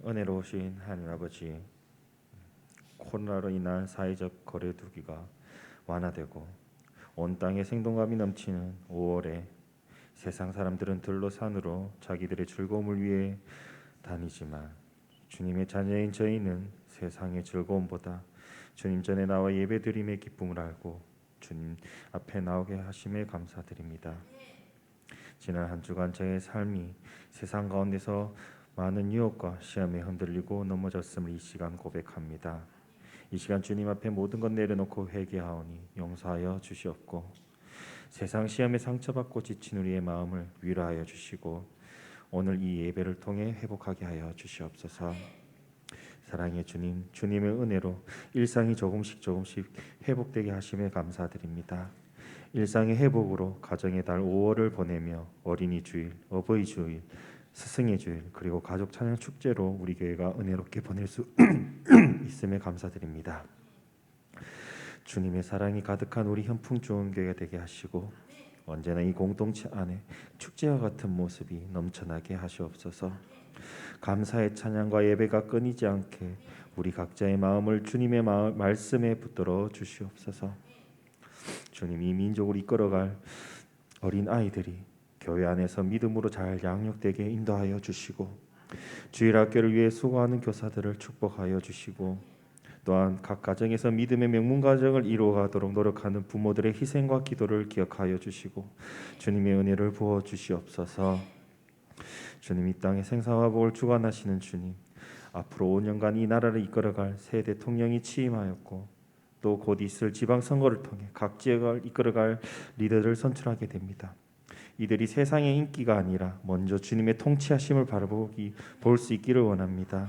은혜로우신 하나님 아버지, 코로나로 인한 사회적 거리두기가 완화되고 온 땅에 생동감이 넘치는 5월에 세상 사람들은 들로 산으로 자기들의 즐거움을 위해 다니지만 주님의 자녀인 저희는 세상의 즐거움보다 주님 전에 나와 예배드림의 기쁨을 알고 주님 앞에 나오게 하심에 감사드립니다. 지난 한 주간 저의 삶이 세상 가운데서 많은 유혹과 시험에 흔들리고 넘어졌음을 이 시간 고백합니다. 이 시간 주님 앞에 모든 것 내려놓고 회개하오니 용서하여 주시옵고 세상 시험에 상처받고 지친 우리의 마음을 위로하여 주시고 오늘 이 예배를 통해 회복하게 하여 주시옵소서. 사랑의 주님, 주님의 은혜로 일상이 조금씩 회복되게 하심에 감사드립니다. 일상의 회복으로 가정의 달 5월을 보내며 어린이 주일, 어버이 주일, 스승의 주일 그리고 가족 찬양 축제로 우리 교회가 은혜롭게 보낼 수 있음에 감사드립니다. 주님의 사랑이 가득한 우리 현풍 좋은 교회가 되게 하시고 언제나 이 공동체 안에 축제와 같은 모습이 넘쳐나게 하시옵소서. 감사의 찬양과 예배가 끊이지 않게 우리 각자의 마음을 주님의 말씀에 붙들어 주시옵소서. 주님, 이 민족을 이끌어갈 어린 아이들이 교회 안에서 믿음으로 잘 양육되게 인도하여 주시고 주일학교를 위해 수고하는 교사들을 축복하여 주시고 또한 각 가정에서 믿음의 명문 가정을 이루어가도록 노력하는 부모들의 희생과 기도를 기억하여 주시고 주님의 은혜를 부어 주시옵소서. 주님, 이 땅의 생사와 복을 주관하시는 주님, 앞으로 5년간 이 나라를 이끌어갈 새 대통령이 취임하였고 또 곧 있을 지방선거를 통해 각 지역을 이끌어갈 리더를 선출하게 됩니다. 이들이 세상의 인기가 아니라 먼저 주님의 통치하심을 볼 수 있기를 원합니다.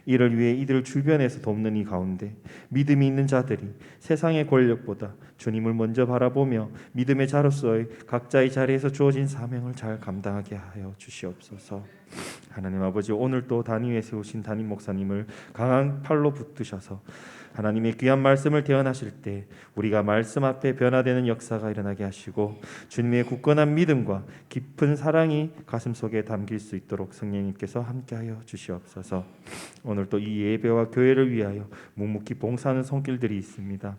이를 위해 이들 주변에서 돕는 이 가운데 믿음이 있는 자들이 세상의 권력보다 주님을 먼저 바라보며 믿음의 자로서의 각자의 자리에서 주어진 사명을 잘 감당하게 하여 주시옵소서. 하나님 아버지, 오늘 또 단위에 세우신 담임 목사님을 강한 팔로 붙드셔서 하나님의 귀한 말씀을 대언하실 때 우리가 말씀 앞에 변화되는 역사가 일어나게 하시고 주님의 굳건한 믿음과 깊은 사랑이 가슴 속에 담길 수 있도록 성령님께서 함께하여 주시옵소서. 오늘 또 이 예배와 교회를 위하여 묵묵히 봉사하는 손길들이 있습니다.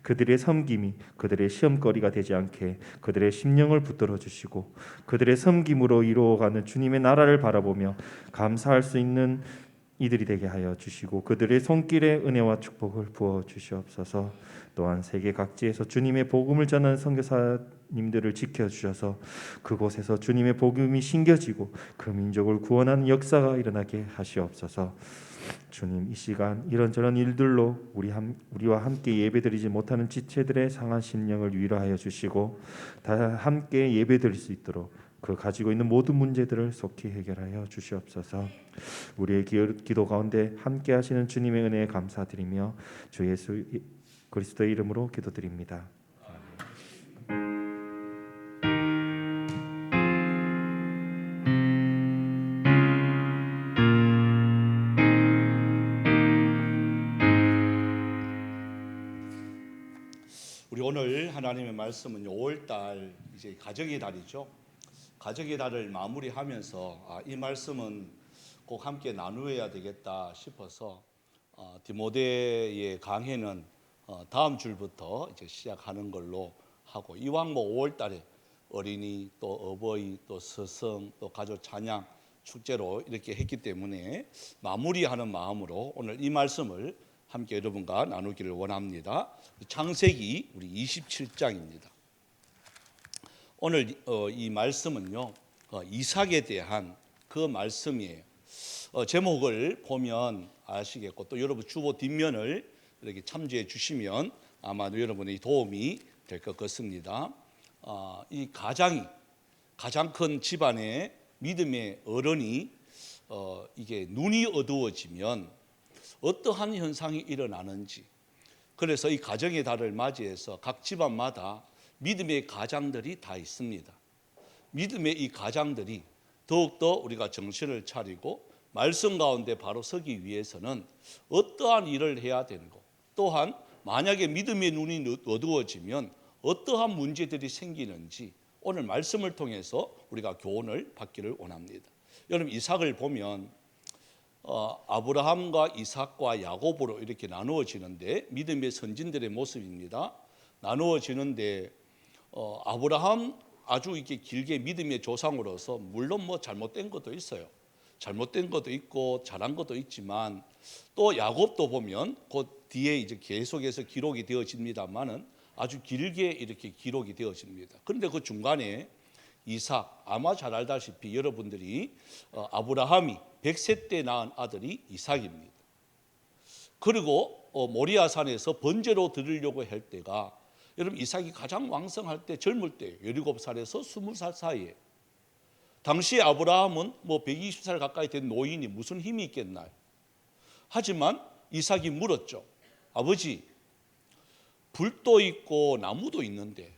그들의 섬김이 그들의 시험거리가 되지 않게 그들의 심령을 붙들어 주시고 그들의 섬김으로 이루어가는 주님의 나라를 바라보며 감사할 수 있는 이들이 되게 하여 주시고 그들의 손길에 은혜와 축복을 부어 주시옵소서. 또한 세계 각지에서 주님의 복음을 전하는 선교사님들을 지켜주셔서 그곳에서 주님의 복음이 심겨지고 그 민족을 구원하는 역사가 일어나게 하시옵소서. 주님, 이 시간 이런저런 일들로 우리와 함께 예배드리지 못하는 지체들의 상한 심령을 위로하여 주시고 다 함께 예배드릴 수 있도록 그 가지고 있는 모든 문제들을 속히 해결하여 주시옵소서. 우리의 기도 가운데 함께 하시는 주님의 은혜에 감사드리며 주 예수 그리스도의 이름으로 기도드립니다. 우리 오늘 하나님의 말씀은 5월달 이제 가정의 달이죠. 가정의 달을 마무리하면서 이 말씀은 꼭 함께 나누어야 되겠다 싶어서 디모데의 강해는 다음 주부터 이제 시작하는 걸로 하고 이왕 5월달에 어린이 또 어버이 또 스승 또 가족 찬양 축제로 이렇게 했기 때문에 마무리하는 마음으로 오늘 이 말씀을 함께 여러분과 나누기를 원합니다. 창세기 우리 27장입니다. 오늘 이 말씀은요 이삭에 대한 그 말씀이에요. 제목을 보면 아시겠고 또 여러분 주보 뒷면을 이렇게 참조해 주시면 아마도 여러분의 도움이 될 것 같습니다. 이 가장 큰 집안의 믿음의 어른이 이게 눈이 어두워지면 어떠한 현상이 일어나는지, 그래서 이 가정의 달을 맞이해서 각 집안마다 믿음의 가장들이 다 있습니다. 믿음의 이 가장들이 더욱더 우리가 정신을 차리고 말씀 가운데 바로 서기 위해서는 어떠한 일을 해야 되고 또한 만약에 믿음의 눈이 어두워지면 어떠한 문제들이 생기는지 오늘 말씀을 통해서 우리가 교훈을 받기를 원합니다. 여러분 이삭을 보면 아브라함과 이삭과 야곱으로 이렇게 나누어지는데 믿음의 선진들의 모습입니다. 나누어지는데 아브라함 아주 이렇게 길게 믿음의 조상으로서 물론 뭐 잘못된 것도 있어요. 잘못된 것도 있고 잘한 것도 있지만 또 야곱도 보면 그 뒤에 이제 계속해서 기록이 되어집니다만은 아주 길게 이렇게 기록이 되어집니다. 그런데 그 중간에 이삭, 아마 잘 알다시피 여러분들이 아브라함이 100세 때 낳은 아들이 이삭입니다. 그리고 모리아산에서 번제로 드리려고 할 때가 여러분 이삭이 가장 왕성할 때 젊을 때 17살에서 20살 사이에 당시 아브라함은 뭐 120살 가까이 된 노인이 무슨 힘이 있겠나요? 하지만 이삭이 물었죠. 아버지, 불도 있고 나무도 있는데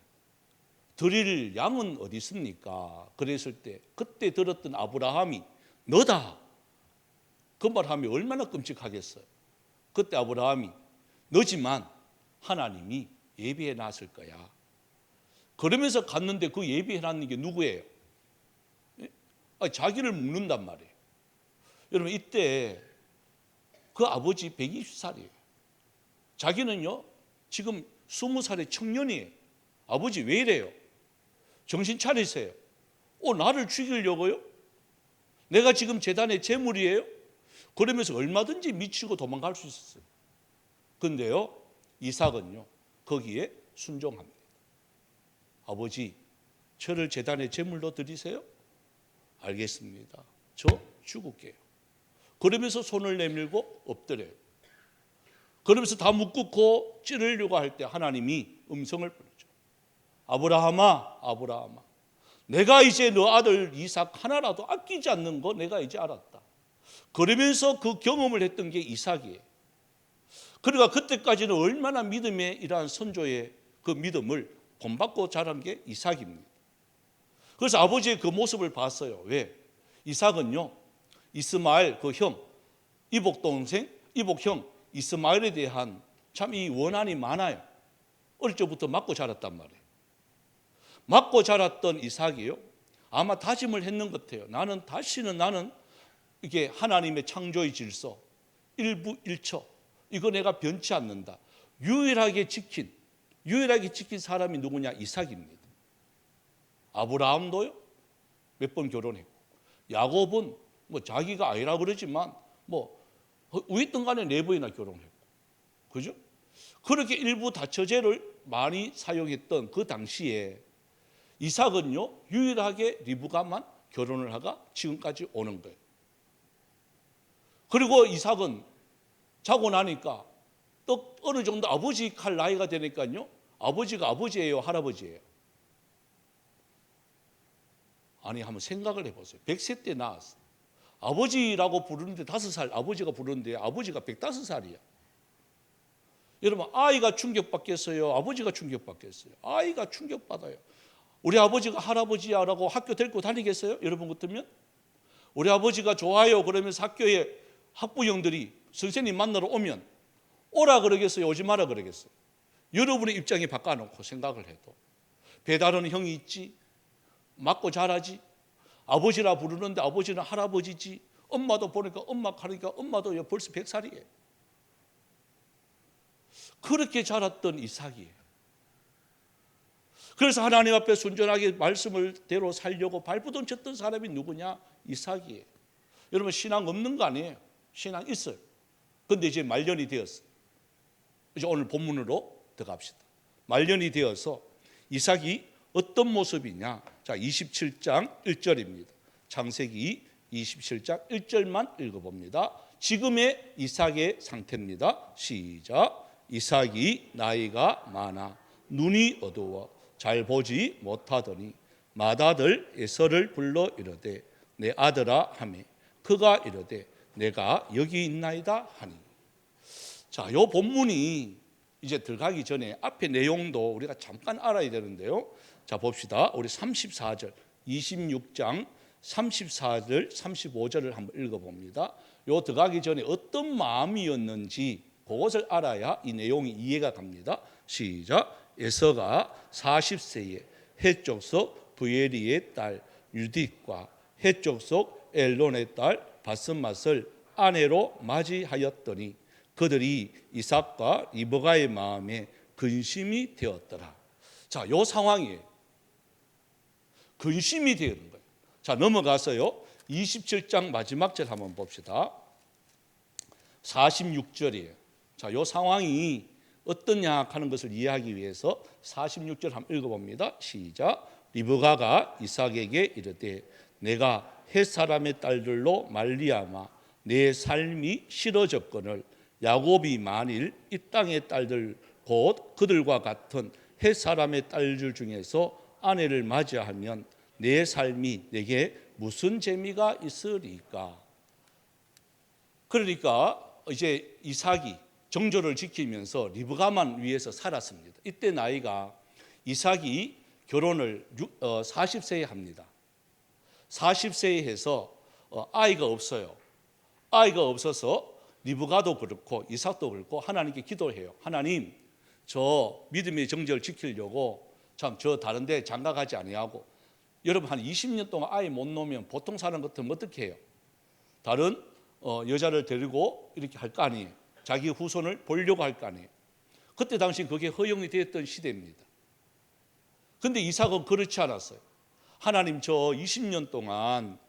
드릴 양은 어디 있습니까? 그랬을 때 그때 들었던 아브라함이 너다. 그 말하면 얼마나 끔찍하겠어요. 그때 아브라함이 너지만 하나님이 예비해 놨을 거야. 그러면서 갔는데 그 예비해 놨는 게 누구예요? 자기를 묵는단 말이에요. 여러분 이때 그 아버지 120살이에요. 자기는요 지금 20살의 청년이에요. 아버지 왜 이래요? 정신 차리세요. 나를 죽이려고요? 내가 지금 제단의 제물이에요? 그러면서 얼마든지 미치고 도망갈 수 있었어요. 그런데요 이삭은요 거기에 순종합니다. 아버지 저를 제단의 제물로 드리세요? 알겠습니다. 저 죽을게요. 그러면서 손을 내밀고 엎드려요. 그러면서 다 묶고 찌르려고 할 때 하나님이 음성을 부르죠. 아브라함아, 아브라함아, 내가 이제 너 아들 이삭 하나라도 아끼지 않는 거 내가 이제 알았다. 그러면서 그 경험을 했던 게 이삭이에요. 그러니까 그때까지는 얼마나 믿음의 이러한 선조의 그 믿음을 본받고 자란 게 이삭입니다. 그래서 아버지의 그 모습을 봤어요. 왜? 이삭은요 이스마엘 그 형, 이복 동생, 이복 형 이스마엘에 대한 참 이 원한이 많아요. 어릴 적부터 맞고 자랐단 말이에요. 맞고 자랐던 이삭이요 아마 다짐을 했는 것 같아요. 나는 이게 하나님의 창조의 질서 일부 일처 이거 내가 변치 않는다. 유일하게 지킨 사람이 누구냐? 이삭입니다. 아브라함도요 몇 번 결혼했고 야곱은 뭐 자기가 아니라 그러지만 뭐 어쨌든 간에 4번이나 결혼했고 그죠? 그렇게 일부 다처제를 많이 사용했던 그 당시에 이삭은요 유일하게 리브가만 결혼을 하가 지금까지 오는 거예요. 그리고 이삭은 자고 나니까 또 어느 정도 아버지 할 나이가 되니까요 아버지가 아버지예요, 할아버지예요? 아니 한번 생각을 해보세요. 100세 때 낳았어. 아버지라고 부르는데 5살 아버지가 부르는데 아버지가 105살이야. 여러분 아이가 충격받겠어요? 아버지가 충격받겠어요? 아이가 충격받아요. 우리 아버지가 할아버지야라고 학교 데리고 다니겠어요? 여러분 같으면? 우리 아버지가 좋아요 그러면서 학교에 학부형들이 선생님 만나러 오면 오라 그러겠어요? 오지 마라 그러겠어요? 여러분의 입장에 바꿔놓고 생각을 해도 배다른 형이 있지 맞고 자라지 아버지라 부르는데 아버지는 할아버지지 엄마도 보니까 엄마도 벌써 100살이에요. 그렇게 자랐던 이삭이에요. 그래서 하나님 앞에 순전하게 말씀을 대로 살려고 발부둥 쳤던 사람이 누구냐? 이삭이에요. 여러분 신앙 없는 거 아니에요. 신앙 있어요. 그런데 이제 말년이 되었어요. 이제 오늘 본문으로 들어갑시다. 말년이 되어서 이삭이 어떤 모습이냐? 자, 27장 1절입니다. 창세기 27장 1절만 읽어봅니다. 지금의 이삭의 상태입니다. 시작. 이삭이 나이가 많아 눈이 어두워 잘 보지 못하더니 맏아들 에서를 불러 이르되 내 아들아 하매 그가 이르되 내가 여기 있나이다 하니. 자, 이 본문이 이제 들어가기 전에 앞에 내용도 우리가 잠깐 알아야 되는데요. 자, 봅시다. 우리 34절 26장 34절 35절을 한번 읽어봅니다. 요 들어가기 전에 어떤 마음이었는지 그것을 알아야 이 내용이 이해가 갑니다. 시작. 에서가 40세에 해족속 부에리의 딸 유딧과 해족속 엘론의 딸 바스맛을 아내로 맞이하였더니 그들이 이삭과 리브가의 마음에 근심이 되었더라. 자, 요 상황이에요. 근심이 되는 거예요. 자, 넘어가서요. 27장 마지막 절 한번 봅시다. 46절이에요. 자, 요 상황이 어떠냐 하는 것을 이해하기 위해서 46절 한번 읽어봅니다. 시작. 리브가가 이삭에게 이르되 내가 헷 사람의 딸들로 말미암아 내 삶이 싫어졌거늘 야곱이 만일 이 땅의 딸들 곧 그들과 같은 헷 사람의 딸들 중에서 아내를 맞이하면 내 삶이 내게 무슨 재미가 있으리까? 그러니까 이제 이삭이 정조를 지키면서 리브가만 위해서 살았습니다. 이때 나이가 이삭이 결혼을 40세에 합니다. 40세에 해서 아이가 없어요. 아이가 없어서 리브가도 그렇고 이삭도 그렇고 하나님께 기도해요. 하나님, 저 믿음의 정절을 지키려고 참 저 다른 데 장가가지 아니하고 여러분 한 20년 동안 아이 못 놓으면 보통 사람 같으면 어떻게 해요? 다른 여자를 데리고 이렇게 할 거 아니에요. 자기 후손을 보려고 할 거 아니에요. 그때 당시 그게 허용이 되었던 시대입니다. 근데 이삭은 그렇지 않았어요. 하나님, 저 20년 동안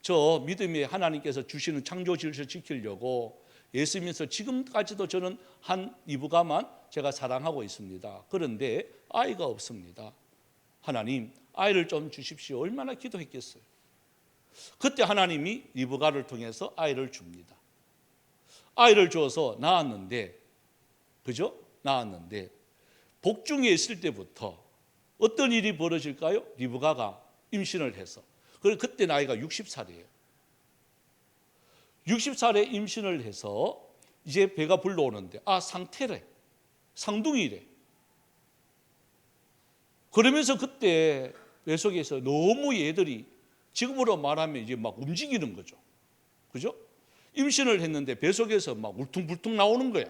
저 믿음의 하나님께서 주시는 창조 질서를 지키려고 예수 믿어서 지금까지도 저는 한 리브가만 제가 사랑하고 있습니다. 그런데 아이가 없습니다. 하나님, 아이를 좀 주십시오. 얼마나 기도했겠어요. 그때 하나님이 리브가를 통해서 아이를 줍니다. 아이를 줘서 낳았는데, 그죠? 낳았는데 복중에 있을 때부터 어떤 일이 벌어질까요? 리브가가 임신을 해서. 그때 나이가 60살이에요. 60살에 임신을 해서 이제 배가 불러오는데 상태래. 상둥이래. 그러면서 그때 뱃속에서 너무 얘들이 지금으로 말하면 이제 막 움직이는 거죠. 그죠? 임신을 했는데 뱃속에서 막 울퉁불퉁 나오는 거야.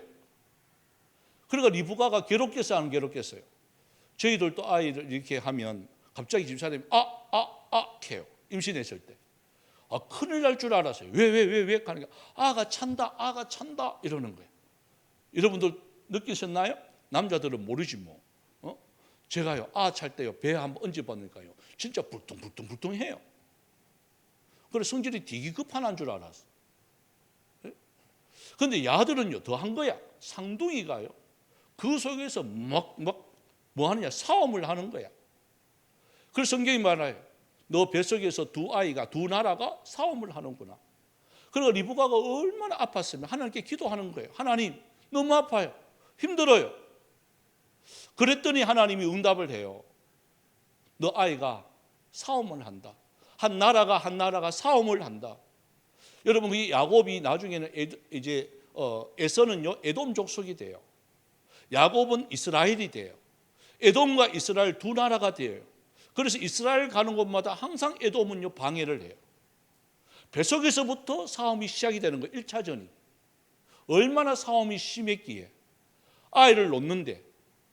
그러니까 리브가가 괴롭겠어요, 안 괴롭겠어요? 저희들도 아이를 이렇게 하면 갑자기 집사람이 해요. 임신했을 때. 큰일 날 줄 알았어요. 왜? 하니까 아가 찬다 이러는 거예요. 여러분들 느끼셨나요? 남자들은 모르지 뭐. 제가요, 찰 때요, 배 한번 얹어보니까요, 진짜 불퉁불퉁해요. 그래서 성질이 되게 급한 줄 알았어. 그런데 야들은요, 더 한 거야. 상둥이가요, 그 속에서 뭐 하느냐, 싸움을 하는 거야. 그래서 성경이 말해요. 너 뱃속에서 두 나라가 싸움을 하는구나. 그리고 리브가가 얼마나 아팠으면 하나님께 기도하는 거예요. 하나님, 너무 아파요. 힘들어요. 그랬더니 하나님이 응답을 해요. 너 아이가 싸움을 한다. 한 나라가 싸움을 한다. 여러분, 이 야곱이 나중에는 이제 에서는요, 에돔 족속이 돼요. 야곱은 이스라엘이 돼요. 에돔과 이스라엘 두 나라가 돼요. 그래서 이스라엘 가는 곳마다 항상 에돔은요, 방해를 해요. 뱃속에서부터 싸움이 시작이 되는 거예요. 1차전이. 얼마나 싸움이 심했기에. 아이를 놓는데,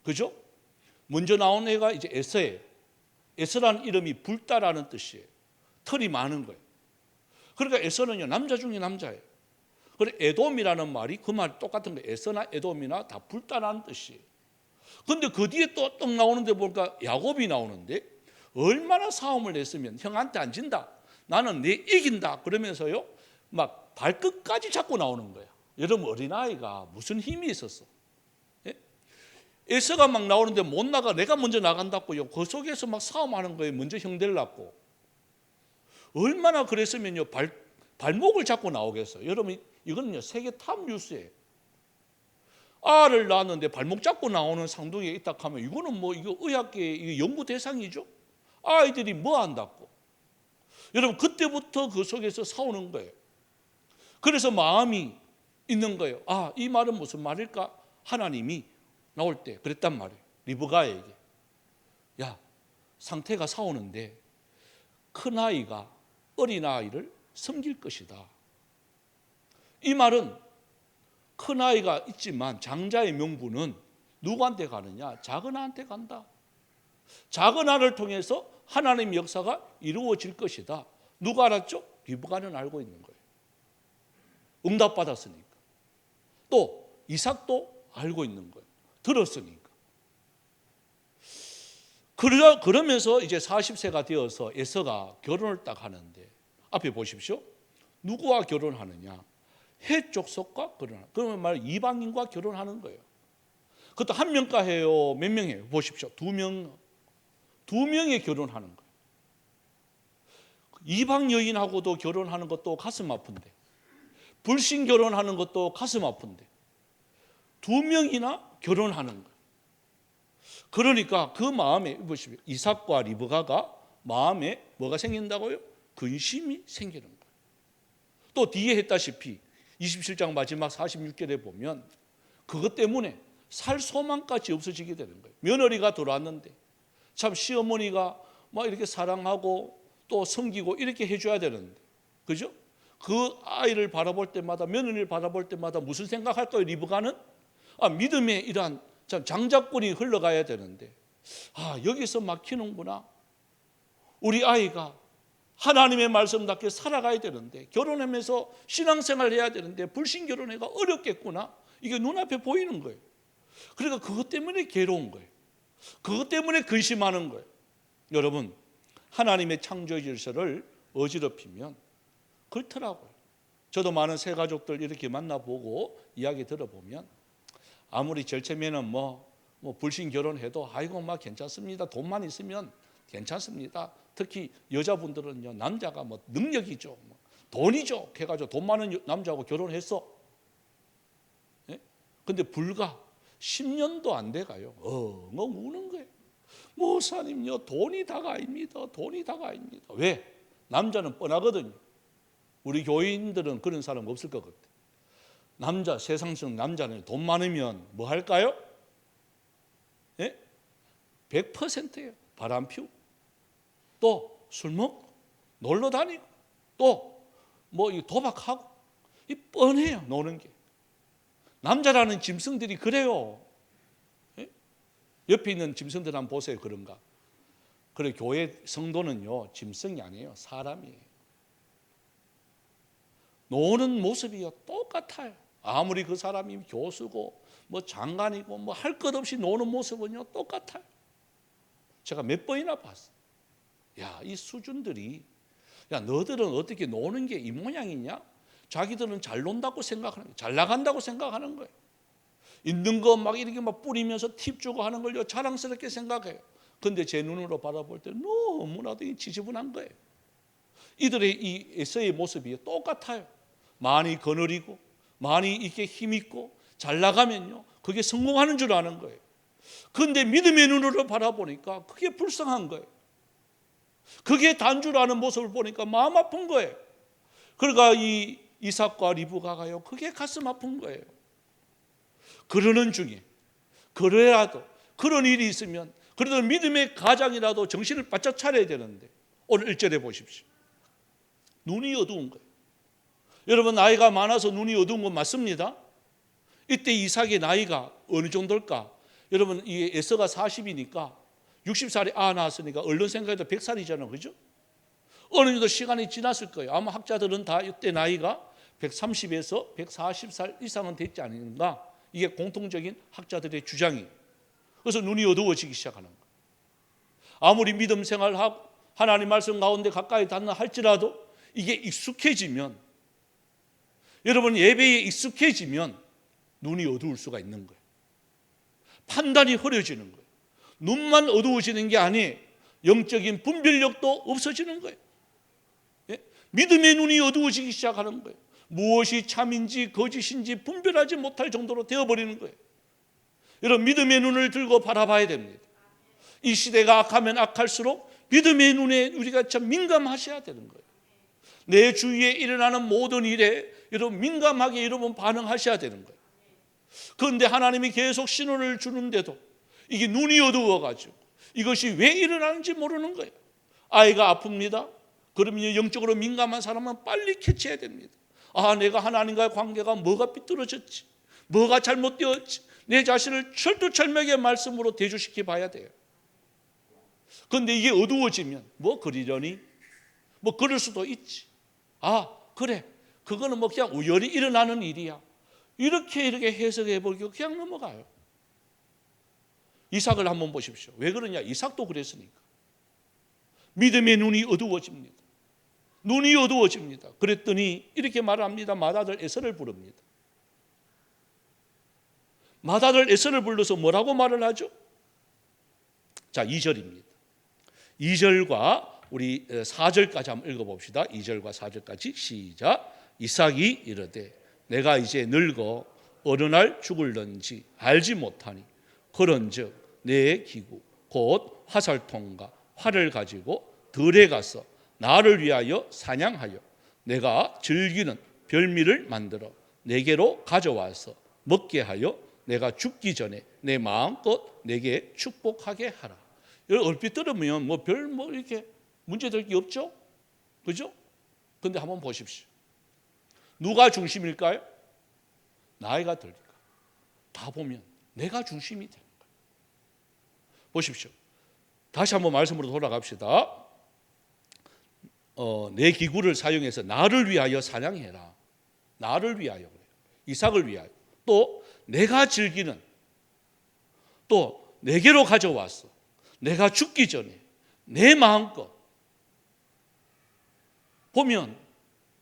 그죠? 먼저 나온 애가 이제 에서예요. 에서라는 이름이 불다라는 뜻이에요. 털이 많은 거예요. 그러니까 에서는요, 남자 중에 남자예요. 그리고 에돔이라는 말이 그 말 똑같은 거예요. 에서나 에돔이나 다 불다라는 뜻이에요. 근데 그 뒤에 또 나오는데 보니까 야곱이 나오는데 얼마나 싸움을 했으면 형한테 안 진다. 나는 내 이긴다. 그러면서요, 막 발끝까지 잡고 나오는 거야. 여러분, 어린아이가 무슨 힘이 있었어? 예? 에서가 막 나오는데 못 나가. 내가 먼저 나간다고요. 그 속에서 막 싸움하는 거예요. 먼저 형들 낳고. 얼마나 그랬으면요, 발목을 잡고 나오겠어요. 여러분, 이거는요, 세계 탑 뉴스예요. 알을 낳았는데 발목 잡고 나오는 상둥이가 있다 하면 이거는 뭐 이거 의학계의 연구 대상이죠. 아이들이 뭐 한다고. 여러분, 그때부터 그 속에서 싸우는 거예요. 그래서 마음이 있는 거예요. 이 말은 무슨 말일까? 하나님이 나올 때 그랬단 말이에요. 리브가에게. 야, 상태가 싸우는데 큰아이가 어린아이를 섬길 것이다. 이 말은 큰아이가 있지만 장자의 명분은 누구한테 가느냐? 작은아한테 간다. 작은아를 통해서 하나님의 역사가 이루어질 것이다. 누가 알았죠? 리브가는 알고 있는 거예요. 응답받았으니까. 또 이삭도 알고 있는 거예요. 들었으니까. 그러면서 이제 40세가 되어서 에서가 결혼을 딱 하는데, 앞에 보십시오. 누구와 결혼하느냐? 헷 족속과 결혼하는, 그러면 말 이방인과 결혼하는 거예요. 그것도 한 명과 해요? 몇 명이에요? 보십시오. 두 명이 결혼하는 거예요. 이방 여인하고도 결혼하는 것도 가슴 아픈데, 불신 결혼하는 것도 가슴 아픈데, 두 명이나 결혼하는 거예요. 그러니까 그 마음에, 보십시오. 이삭과 리브가가 마음에 뭐가 생긴다고요? 근심이 생기는 거예요. 또 뒤에 했다시피 27장 마지막 46절에 보면 그것 때문에 살 소망까지 없어지게 되는 거예요. 며느리가 들어왔는데 참 시어머니가 막 이렇게 사랑하고 또 섬기고 이렇게 해줘야 되는데, 그죠? 그 아이를 바라볼 때마다, 며느리를 바라볼 때마다 무슨 생각할까요? 리브가는 믿음의 이러한 참 장작불이 흘러가야 되는데, 여기서 막히는구나. 우리 아이가 하나님의 말씀답게 살아가야 되는데, 결혼하면서 신앙생활을 해야 되는데 불신 결혼해가 어렵겠구나. 이게 눈앞에 보이는 거예요. 그러니까 그것 때문에 괴로운 거예요. 그것 때문에 근심하는 거예요. 여러분, 하나님의 창조 질서를 어지럽히면 그렇더라고요. 저도 많은 새 가족들 이렇게 만나보고 이야기 들어보면 아무리 절체면은 뭐 불신 결혼해도 아이고 막 괜찮습니다. 돈만 있으면 괜찮습니다. 특히 여자분들은요, 남자가 뭐 능력이죠, 돈이죠 해가지고 돈 많은 남자하고 결혼했어. 예? 근데 불과 10년도 안 돼가요. 우는 거예요. 목사님요, 돈이 다가 아닙니다. 돈이 다가 아닙니다. 왜? 남자는 뻔하거든요. 우리 교인들은 그런 사람 없을 것 같아요. 남자, 세상성 남자는 돈 많으면 뭐 할까요? 예? 100%예요. 바람 피우고, 또 술 먹고, 놀러 다니고, 또 뭐 도박하고, 이 뻔해요, 노는 게. 남자라는 짐승들이 그래요. 예? 옆에 있는 짐승들 한번 보세요. 그런가? 그래, 교회 성도는요, 짐승이 아니에요. 사람이에요. 노는 모습이요, 똑같아요. 아무리 그 사람이 교수고 뭐 장관이고 뭐 할 것 없이 노는 모습은요, 똑같아요. 제가 몇 번이나 봤어요. 야, 이 수준들이, 야, 너들은 어떻게 노는 게 이 모양이냐? 자기들은 잘 논다고 생각하는 거예요. 잘 나간다고 생각하는 거예요. 있는 거 막 이렇게 막 뿌리면서 팁 주고 하는 걸요, 자랑스럽게 생각해요. 근데 제 눈으로 바라볼 때 너무나도 지저분한 거예요. 이들의 이 에서의 모습이 똑같아요. 많이 거느리고 많이 이렇게 힘있고 잘 나가면요, 그게 성공하는 줄 아는 거예요. 그런데 믿음의 눈으로 바라보니까 그게 불쌍한 거예요. 그게 단 줄 아는 모습을 보니까 마음 아픈 거예요. 그러니까 이 이삭과 리브가가요, 그게 가슴 아픈 거예요. 그러는 중에, 그래라도 그런 일이 있으면 그래도 믿음의 가장이라도 정신을 바짝 차려야 되는데, 오늘 1절에 보십시오. 눈이 어두운 거예요. 여러분, 나이가 많아서 눈이 어두운 건 맞습니다. 이때 이삭의 나이가 어느 정도일까? 여러분, 이 에서가 40이니까 60살이 낳았으니까 얼른 생각해도 100살이잖아요. 그죠? 어느 정도 시간이 지났을 거예요. 아마 학자들은 다 이때 나이가 130에서 140살 이상은 됐지 않는가? 이게 공통적인 학자들의 주장이에요. 그래서 눈이 어두워지기 시작하는 거예요. 아무리 믿음 생활하고 하나님 말씀 가운데 가까이 닿나 할지라도 이게 익숙해지면, 여러분, 예배에 익숙해지면 눈이 어두울 수가 있는 거예요. 판단이 흐려지는 거예요. 눈만 어두워지는 게 아니에요. 영적인 분별력도 없어지는 거예요. 예? 믿음의 눈이 어두워지기 시작하는 거예요. 무엇이 참인지 거짓인지 분별하지 못할 정도로 되어버리는 거예요. 여러분, 믿음의 눈을 들고 바라봐야 됩니다. 이 시대가 악하면 악할수록 믿음의 눈에 우리가 참 민감하셔야 되는 거예요. 내 주위에 일어나는 모든 일에 여러분 민감하게 여러분 반응하셔야 되는 거예요. 그런데 하나님이 계속 신호를 주는데도 이게 눈이 어두워가지고 이것이 왜 일어나는지 모르는 거예요. 아이가 아픕니다. 그러면 영적으로 민감한 사람은 빨리 캐치해야 됩니다. 내가 하나님과의 관계가 뭐가 삐뚤어졌지, 뭐가 잘못되었지, 내 자신을 철두철미하게 말씀으로 대조시켜 봐야 돼요. 그런데 이게 어두워지면 뭐 그러려니, 뭐 그럴 수도 있지. 그래, 그거는 뭐 그냥 우연히 일어나는 일이야. 이렇게 해석해 버리고 그냥 넘어가요. 이삭을 한번 보십시오. 왜 그러냐? 이삭도 그랬으니까. 믿음의 눈이 어두워집니다. 눈이 어두워집니다. 그랬더니 이렇게 말합니다. 맏아들 에서를 부릅니다. 맏아들 에서를 불러서 뭐라고 말을 하죠? 자, 2절입니다. 2절과 우리 4절까지 한번 읽어봅시다. 2절과 4절까지 시작. 이삭이 이르되 내가 이제 늙어 어느 날 죽을런지 알지 못하니 그런즉 내 기구 곧 화살통과 활을 가지고 들에 가서 나를 위하여 사냥하여 내가 즐기는 별미를 만들어 내게로 가져와서 먹게 하여 내가 죽기 전에 내 마음껏 내게 축복하게 하라. 얼핏 들으면 뭐 이렇게 문제될 게 없죠? 그죠? 근데 한번 보십시오. 누가 중심일까요? 나이가 들니까. 다 보면 내가 중심이 되는 거예요. 보십시오. 다시 한번 말씀으로 돌아갑시다. 내 기구를 사용해서 나를 위하여 사냥해라. 나를 위하여 그래요. 이삭을 위하여. 또 내가 즐기는 또 내게로 가져왔어. 내가 죽기 전에 내 마음껏 보면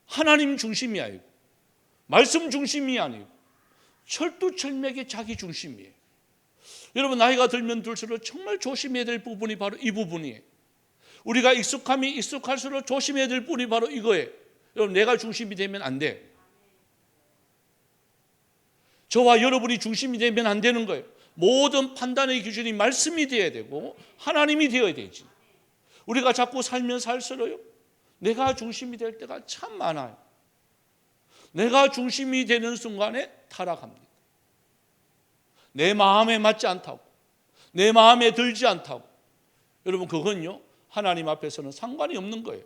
하나님 중심이 아니고 말씀 중심이 아니고 철두철미하게 자기 중심이에요. 여러분 나이가 들면 들수록 정말 조심해야 될 부분이 바로 이 부분이에요. 우리가 익숙할수록 조심해야 될 부분이 바로 이거예요. 여러분 내가 중심이 되면 안 돼. 저와 여러분이 중심이 되면 안 되는 거예요. 모든 판단의 기준이 말씀이 되어야 되고 하나님이 되어야 되지. 우리가 자꾸 살면 살수록요 내가 중심이 될 때가 참 많아요. 내가 중심이 되는 순간에 타락합니다. 내 마음에 맞지 않다고, 내 마음에 들지 않다고. 여러분 그건요 하나님 앞에서는 상관이 없는 거예요.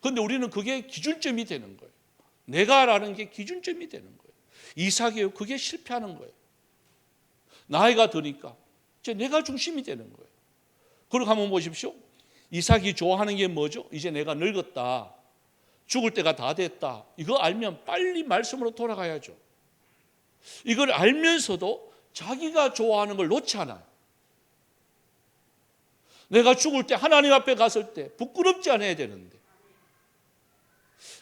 그런데 우리는 그게 기준점이 되는 거예요. 내가라는 게 기준점이 되는 거예요. 이삭이요 그게 실패하는 거예요. 나이가 드니까 이제 내가 중심이 되는 거예요. 그리고 한번 보십시오. 이삭이 좋아하는 게 뭐죠? 이제 내가 늙었다. 죽을 때가 다 됐다. 이거 알면 빨리 말씀으로 돌아가야죠. 이걸 알면서도 자기가 좋아하는 걸 놓지 않아요. 내가 죽을 때 하나님 앞에 갔을 때 부끄럽지 않아야 되는데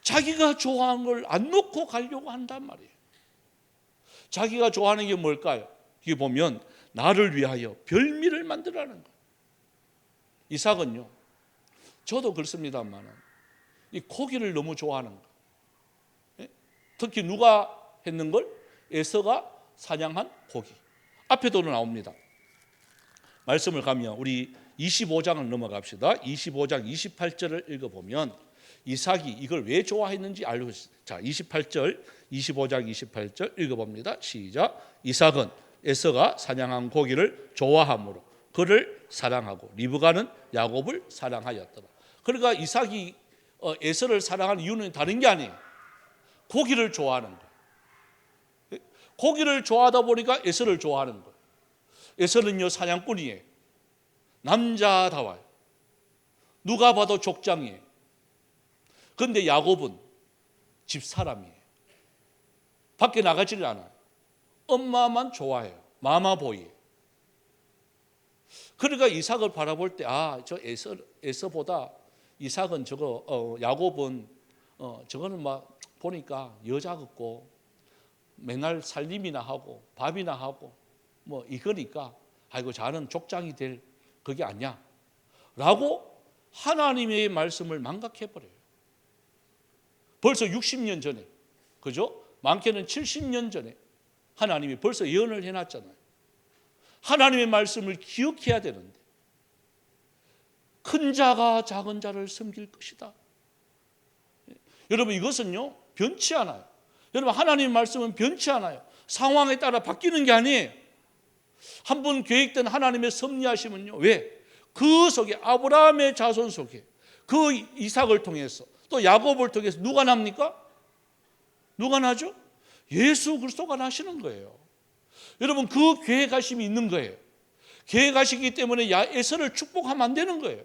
자기가 좋아하는 걸 안 놓고 가려고 한단 말이에요. 자기가 좋아하는 게 뭘까요? 이게 보면 나를 위하여 별미를 만들라는 거예요. 이삭은요 저도 그렇습니다만 이 고기를 너무 좋아하는 거예요. 특히 누가 했는 걸? 에서가 사냥한 고기. 앞에도 나옵니다. 말씀을 가면 우리 25장을 넘어갑시다. 25장 28절을 읽어보면 이삭이 이걸 왜 좋아했는지 알고 있어요. 자, 28절, 25장 28절 읽어봅니다. 시작. 이삭은 에서가 사냥한 고기를 좋아하므로 그를 사랑하고 리브가는 야곱을 사랑하였더라. 그러니까 이삭이 에서를 사랑하는 이유는 다른 게 아니에요. 고기를 좋아하는 거예요. 고기를 좋아하다 보니까 에서를 좋아하는 거예요. 에서는요 사냥꾼이에요. 남자다워요. 누가 봐도 족장이에요. 그런데 야곱은 집사람이에요. 밖에 나가지를 않아요. 엄마만 좋아해요. 마마보이. 그러니까 이삭을 바라볼 때 저 에서보다 이삭은 야곱은 저거는 막 보니까 여자 같고 맨날 살림이나 하고 밥이나 하고 뭐 이거니까 아이고 자는 족장이 될 그게 아니야 라고 하나님의 말씀을 망각해버려요. 벌써 60년 전에 그죠? 많게는 70년 전에 하나님이 벌써 예언을 해놨잖아요. 하나님의 말씀을 기억해야 되는데 큰 자가 작은 자를 섬길 것이다. 여러분 이것은요 변치 않아요. 여러분 하나님의 말씀은 변치 않아요. 상황에 따라 바뀌는 게 아니에요. 한번 계획된 하나님의 섭리하심은요. 왜? 그 속에 아브라함의 자손 속에 그 이삭을 통해서 또 야곱을 통해서 누가 납니까? 누가 나죠? 예수 그리스도가 나시는 거예요. 여러분 그 계획하심이 있는 거예요. 계획하시기 때문에 에서를 축복하면 안 되는 거예요.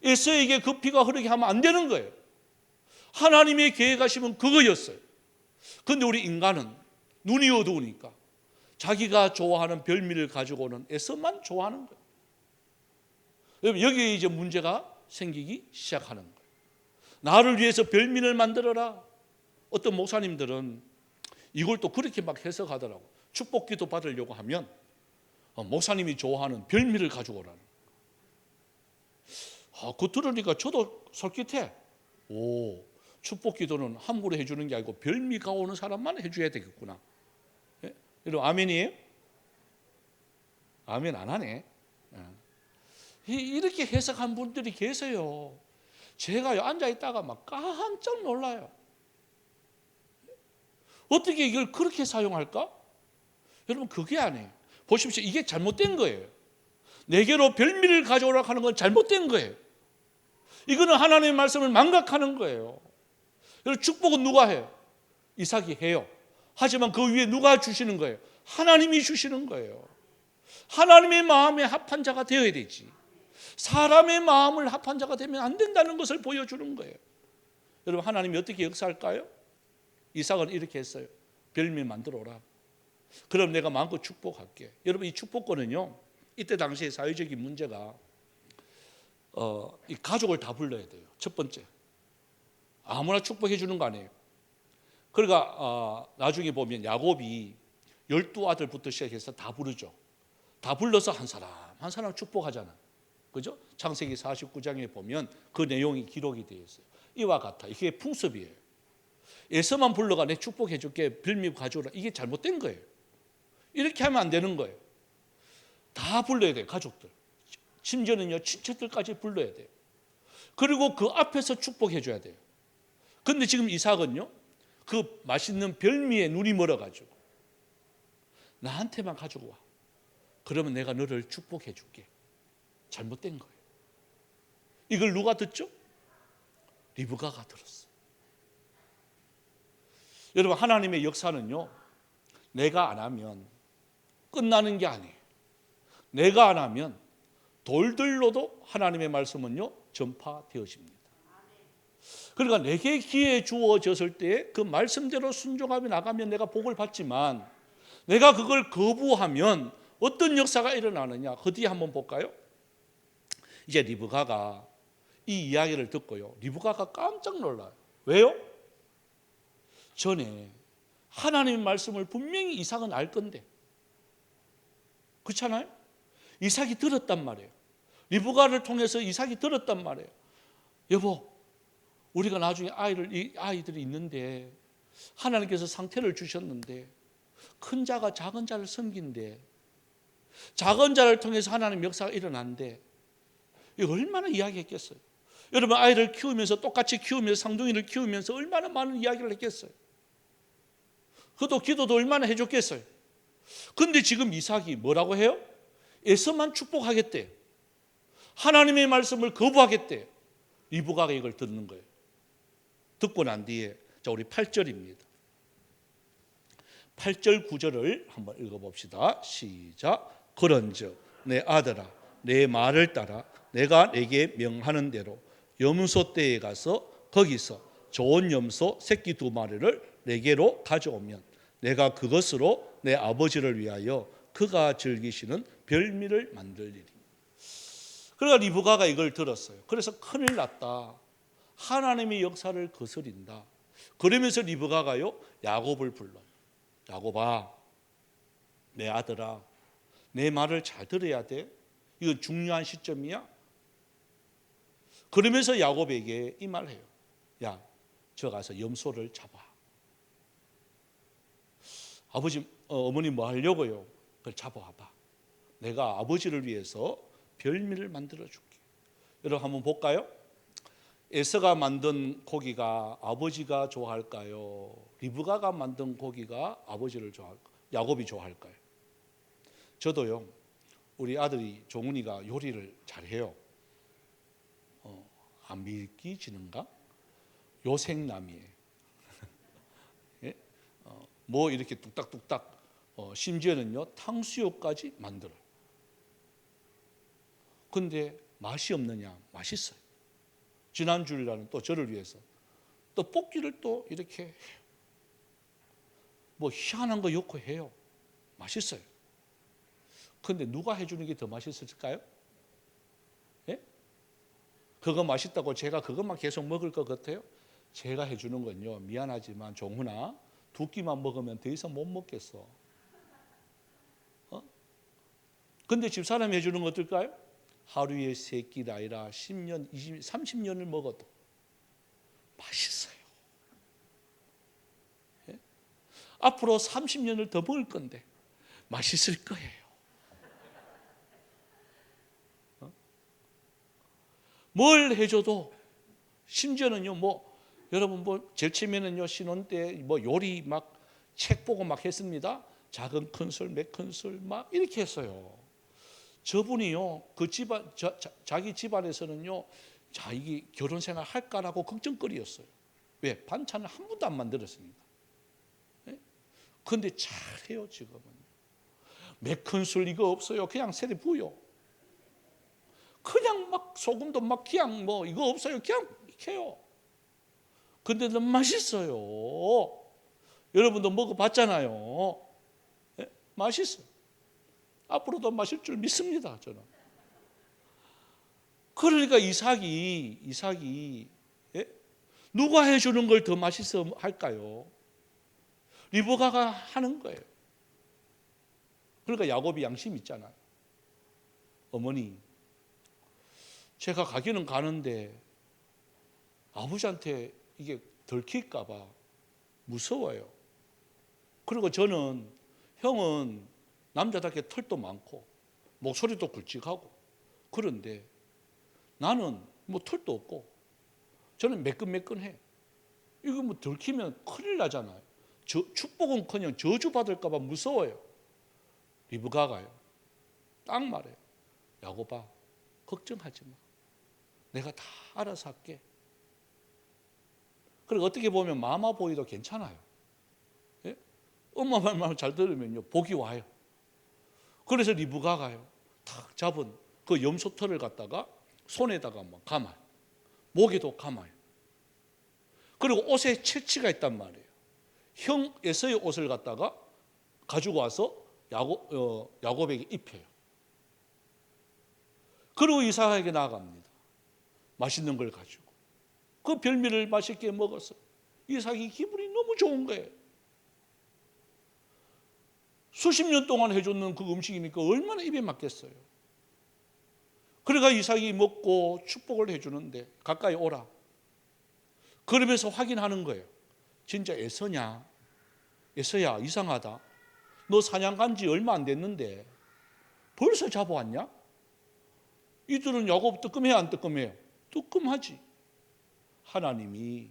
에서에게 그 피가 흐르게 하면 안 되는 거예요. 하나님의 계획하심은 그거였어요. 그런데 우리 인간은 눈이 어두우니까 자기가 좋아하는 별미를 가지고는 에서만 좋아하는 거예요. 여러분, 여기에 이제 문제가 생기기 시작하는 거예요. 나를 위해서 별미를 만들어라. 어떤 목사님들은 이걸 또 그렇게 막 해석하더라고. 축복기도 받으려고 하면 목사님이 좋아하는 별미를 가지고 오라는. 그거 들으니까 저도 솔깃해. 오, 축복기도는 함부로 해주는 게 아니고 별미가 오는 사람만 해줘야 되겠구나. 예? 여러분, 아멘이에요? 아멘 안 하네. 이렇게 해석한 분들이 계세요. 제가 앉아있다가 막 깜짝 놀라요. 어떻게 이걸 그렇게 사용할까? 여러분, 그게 아니에요. 보십시오. 이게 잘못된 거예요. 내게로 별미를 가져오라 하는 건 잘못된 거예요. 이거는 하나님의 말씀을 망각하는 거예요. 여러분, 축복은 누가 해요? 이삭이 해요. 하지만 그 위에 누가 주시는 거예요? 하나님이 주시는 거예요. 하나님의 마음에 합한 자가 되어야 되지. 사람의 마음을 합한 자가 되면 안 된다는 것을 보여주는 거예요. 여러분, 하나님이 어떻게 역사할까요? 이삭은 이렇게 했어요. 별미 만들어라. 그럼 내가 마음껏 축복할게. 여러분, 이 축복권은요, 이때 당시에 사회적인 문제가 이 가족을 다 불러야 돼요. 첫 번째, 아무나 축복해 주는 거 아니에요. 그러니까 나중에 보면 야곱이 12아들부터 시작해서 다 부르죠. 다 불러서 한 사람 한 사람 축복하잖아. 그죠? 창세기 49장에 보면 그 내용이 기록이 되어 있어요. 이와 같아. 이게 풍습이에요. 에서만 불러가 내 축복해 줄게, 별미 가져오라. 이게 잘못된 거예요. 이렇게 하면 안 되는 거예요. 다 불러야 돼요. 가족들. 심지어는요, 친척들까지 불러야 돼요. 그리고 그 앞에서 축복해 줘야 돼요. 그런데 지금 이삭은요, 그 맛있는 별미에 눈이 멀어가지고 나한테만 가지고 와. 그러면 내가 너를 축복해 줄게. 잘못된 거예요. 이걸 누가 듣죠? 리브가가 들었어요. 여러분, 하나님의 역사는요, 내가 안 하면 끝나는 게 아니에요. 내가 안 하면 돌들로도 하나님의 말씀은요, 전파되어집니다. 그러니까 내게 기회 주어졌을 때 그 말씀대로 순종하며 나가면 내가 복을 받지만, 내가 그걸 거부하면 어떤 역사가 일어나느냐. 그 뒤에 한번 볼까요? 이제 리브가가 이 이야기를 듣고요, 리브가가 깜짝 놀라요. 왜요? 전에 하나님의 말씀을 분명히 이삭은 알 건데, 그렇잖아요? 이삭이 들었단 말이에요. 리브가를 통해서 이삭이 들었단 말이에요. 여보, 우리가 나중에 아이들이 있는데 하나님께서 상태를 주셨는데 큰 자가 작은 자를 섬긴데, 작은 자를 통해서 하나님 역사가 일어난데, 이거 얼마나 이야기했겠어요. 여러분, 아이를 키우면서 똑같이 키우면서 쌍둥이를 키우면서 얼마나 많은 이야기를 했겠어요. 그도 기도도 얼마나 해줬겠어요. 그런데 지금 이삭이 뭐라고 해요? 에서만 축복하겠대. 하나님의 말씀을 거부하겠대. 리브가가 이걸 듣는 거예요. 듣고 난 뒤에, 자, 우리 8절입니다. 8절 9절을 한번 읽어봅시다. 시작. 그런즉 내 아들아, 내 말을 따라 내가 내게 명하는 대로 염소 떼에 가서 거기서 좋은 염소 새끼 2마리를 내게로 가져오면 내가 그것으로 내 아버지를 위하여 그가 즐기시는 별미를 만들리니. 그러니까 리브가가 이걸 들었어요. 그래서 큰일 났다. 하나님의 역사를 거스린다. 그러면서 리브가가요, 야곱을 불러요. 야곱아, 내 아들아, 내 말을 잘 들어야 돼. 이건 중요한 시점이야. 그러면서 야곱에게 이 말을 해요. 야, 저 가서 염소를 잡아. 아버지, 어머니 뭐 하려고요? 그걸 잡아와봐. 내가 아버지를 위해서 별미를 만들어 줄게. 여러분, 한번 볼까요? 에서가 만든 고기가 아버지가 좋아할까요? 리브가가 만든 고기가 아버지를 좋아할까요? 야곱이 좋아할까요? 저도요, 우리 아들이 종훈이가 요리를 잘해요. 안 믿기지는가? 요생남이에요. 예? 뭐 이렇게 뚝딱뚝딱, 심지어는요, 탕수육까지 만들어요. 근데 맛이 없느냐? 맛있어요. 지난주일날은 또 저를 위해서 떡볶이를 또 이렇게 해요. 뭐 희한한 거 넣고 해요. 맛있어요. 근데 누가 해주는 게 더 맛있을까요? 예? 그거 맛있다고 제가 그것만 계속 먹을 것 같아요? 제가 해주는 건요, 미안하지만 종훈아, 두 끼만 먹으면 더 이상 못 먹겠어. 근데 집사람이 해주는 거 어떨까요? 하루에 3끼가 아니라 10년, 20년, 30년을 먹어도 맛있어요. 예? 앞으로 30년을 더 먹을 건데 맛있을 거예요. 뭘 해줘도, 심지어는요, 뭐 여러분 뭐 제일 처음에는요, 신혼 때 뭐 요리 막 책 보고 막 했습니다. 작은 큰술, 몇 큰술 막 이렇게 했어요. 저분이요, 그 집안, 자기 집안에서는요, 자, 이게 결혼 생활 할까라고 걱정거리였어요. 왜? 반찬을 한 번도 안 만들었습니다. 예? 근데 잘해요, 지금은. 몇 큰술 이거 없어요. 그냥 세례 부요. 그냥 막 소금도 막 그냥 뭐 이거 없어요. 그냥 이렇게 해요. 근데 너무 맛있어요. 여러분도 먹어봤잖아요. 예? 맛있어요. 앞으로도 마실 줄 믿습니다, 저는. 그러니까 이삭이 예? 누가 해주는 걸 더 맛있어 할까요? 리브가가 하는 거예요. 그러니까 야곱이 양심 있잖아요. 어머니, 제가 가기는 가는데 아버지한테 이게 들킬까 봐 무서워요. 그리고 저는, 형은 남자답게 털도 많고 목소리도 굵직하고, 그런데 나는 뭐 털도 없고 저는 매끈매끈해. 이거 뭐 들키면 큰일 나잖아요. 축복은커녕 저주받을까 봐 무서워요. 리브가가요, 딱 말해요. 야곱아, 걱정하지 마. 내가 다 알아서 할게. 그리고 어떻게 보면 마마보이도 괜찮아요. 예? 엄마 말만 잘 들으면요, 복이 와요. 그래서 리브가가요, 탁 잡은 그 염소털을 갖다가 손에다가 막 감아요. 목에도 감아요. 그리고 옷에 채취가 있단 말이에요. 형 에서의 옷을 갖다가 가지고 와서 야곱에게 입혀요. 그리고 이삭에게 나아갑니다. 맛있는 걸 가지고. 그 별미를 맛있게 먹어서 이삭이 기분이 너무 좋은 거예요. 수십 년 동안 해줬는 그 음식이니까 얼마나 입에 맞겠어요. 그러니까 이삭이 먹고 축복을 해주는데 가까이 오라. 그러면서 확인하는 거예요. 진짜 에서냐? 에서야, 이상하다. 너 사냥 간 지 얼마 안 됐는데 벌써 잡아왔냐? 이들은 야곱 뜨끔해요, 안 뜨끔해요? 뜨끔하지. 하나님이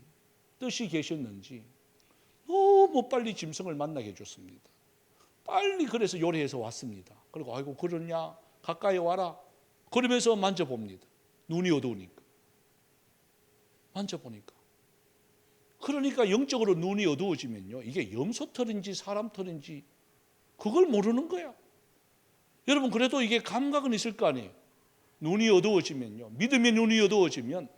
뜻이 계셨는지 너무 빨리 짐승을 만나게 해줬습니다. 빨리 그래서 요리해서 왔습니다. 그리고 아이고 그러냐? 가까이 와라. 그러면서 만져봅니다. 눈이 어두우니까. 만져보니까. 그러니까 영적으로 눈이 어두워지면요, 이게 염소털인지 사람털인지 그걸 모르는 거야. 여러분, 그래도 이게 감각은 있을 거 아니에요. 눈이 어두워지면요, 믿음의 눈이 어두워지면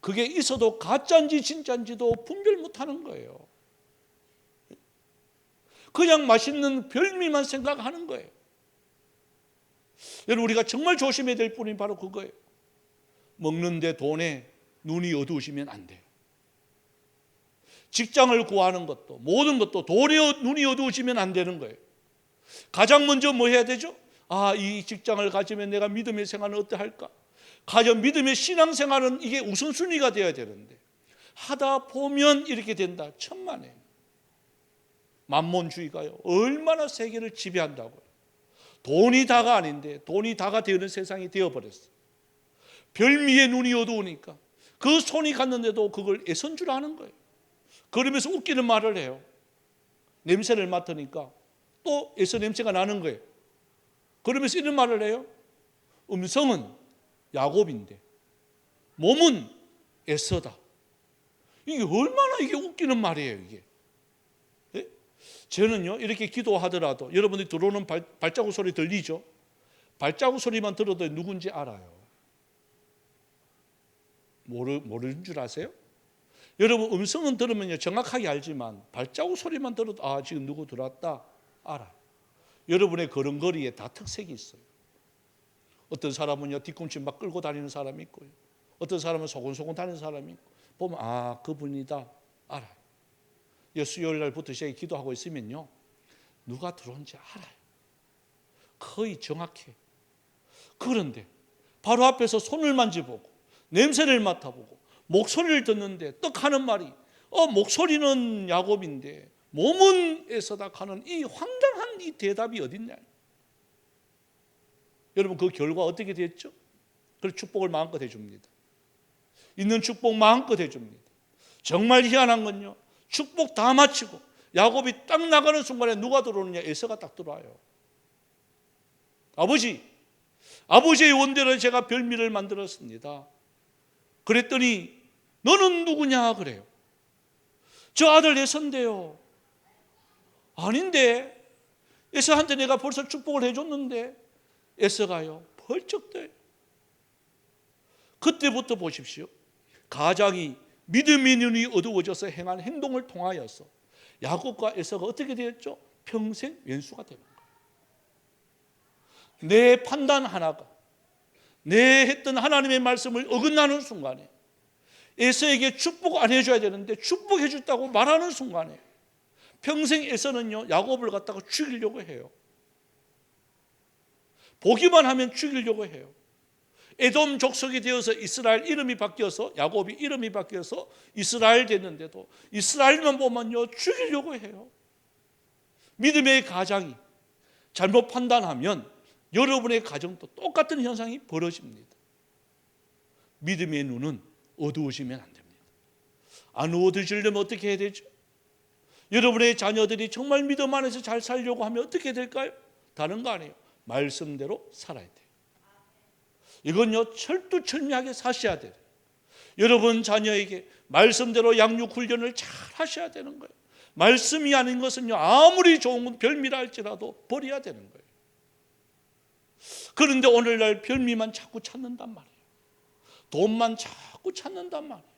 그게 있어도 가짜인지 진짜인지도 분별 못하는 거예요. 그냥 맛있는 별미만 생각하는 거예요. 여러분, 우리가 정말 조심해야 될 분이 바로 그거예요. 먹는데 돈에 눈이 어두우시면 안 돼요. 직장을 구하는 것도, 모든 것도 돈에 눈이 어두워지면 안 되는 거예요. 가장 먼저 뭐 해야 되죠? 아, 이 직장을 가지면 내가 믿음의 생활은 어떠할까? 가장 믿음의 신앙생활은 이게 우선순위가 되어야 되는데 하다 보면 이렇게 된다. 천만에. 만몬주의가요, 얼마나 세계를 지배한다고요. 돈이 다가 아닌데 돈이 다가 되는 세상이 되어버렸어요. 별미의 눈이 어두우니까 그 손이 갔는데도 그걸 애선 줄 아는 거예요. 그러면서 웃기는 말을 해요. 냄새를 맡으니까 또 애서 냄새가 나는 거예요. 그러면서 이런 말을 해요. 음성은 야곱인데 몸은 에서다. 이게 얼마나 이게 웃기는 말이에요, 이게. 예? 저는요, 이렇게 기도하더라도 여러분들이 들어오는 발자국 소리 들리죠? 발자국 소리만 들어도 누군지 알아요. 모르는 줄 아세요? 여러분 음성은 들으면요 정확하게 알지만 발자국 소리만 들어도 아 지금 누구 들어왔다 알아요. 여러분의 걸음걸이에 다 특색이 있어요. 어떤 사람은요 뒤꿈치 막 끌고 다니는 사람이 있고요. 어떤 사람은 소곤소곤 다니는 사람이 있고 보면 아 그분이다 알아요. 수요일 날부터 시작해 기도하고 있으면요 누가 들어온지 알아요. 거의 정확해. 그런데 바로 앞에서 손을 만져보고 냄새를 맡아보고 목소리를 듣는데 떡 하는 말이 목소리는 야곱인데 몸은 에서다 하는 이 황당한 이 대답이 어딨냐. 여러분 그 결과 어떻게 됐죠? 그래서 축복을 마음껏 해줍니다. 있는 축복 마음껏 해줍니다. 정말 희한한 건요 축복 다 마치고 야곱이 딱 나가는 순간에 누가 들어오느냐. 에서가 딱 들어와요. 아버지의 원대로 제가 별미를 만들었습니다. 그랬더니 너는 누구냐 그래요. 저 아들 에서인데요. 아닌데 에서한테 내가 벌써 축복을 해줬는데 에서가요 벌쩍 떠요. 그때부터 보십시오. 가장이 믿음의 눈이 어두워져서 행한 행동을 통하여서 야곱과 에서가 어떻게 되었죠? 평생 왼수가 되는 거예요. 내 판단 하나가 내 했던 하나님의 말씀을 어긋나는 순간에 에서에게 축복 안 해줘야 되는데 축복해 줬다고 말하는 순간에 평생 에서는요 야곱을 갖다가 죽이려고 해요. 보기만 하면 죽이려고 해요. 에돔 족속이 되어서 이스라엘 이름이 바뀌어서 야곱이 이름이 바뀌어서 이스라엘 됐는데도 이스라엘만 보면요 죽이려고 해요. 믿음의 가장이 잘못 판단하면 여러분의 가정도 똑같은 현상이 벌어집니다. 믿음의 눈은 어두워지면 안 됩니다. 안 어두워지려면 어떻게 해야 되죠? 여러분의 자녀들이 정말 믿음 안에서 잘 살려고 하면 어떻게 될까요? 다른 거 아니에요. 말씀대로 살아야 돼요. 이건요 철두철미하게 사셔야 돼요. 여러분 자녀에게 말씀대로 양육 훈련을 잘 하셔야 되는 거예요. 말씀이 아닌 것은요 아무리 좋은 별미라 할지라도 버려야 되는 거예요. 그런데 오늘날 별미만 자꾸 찾는단 말이에요. 돈만 자꾸 찾는단 말이에요.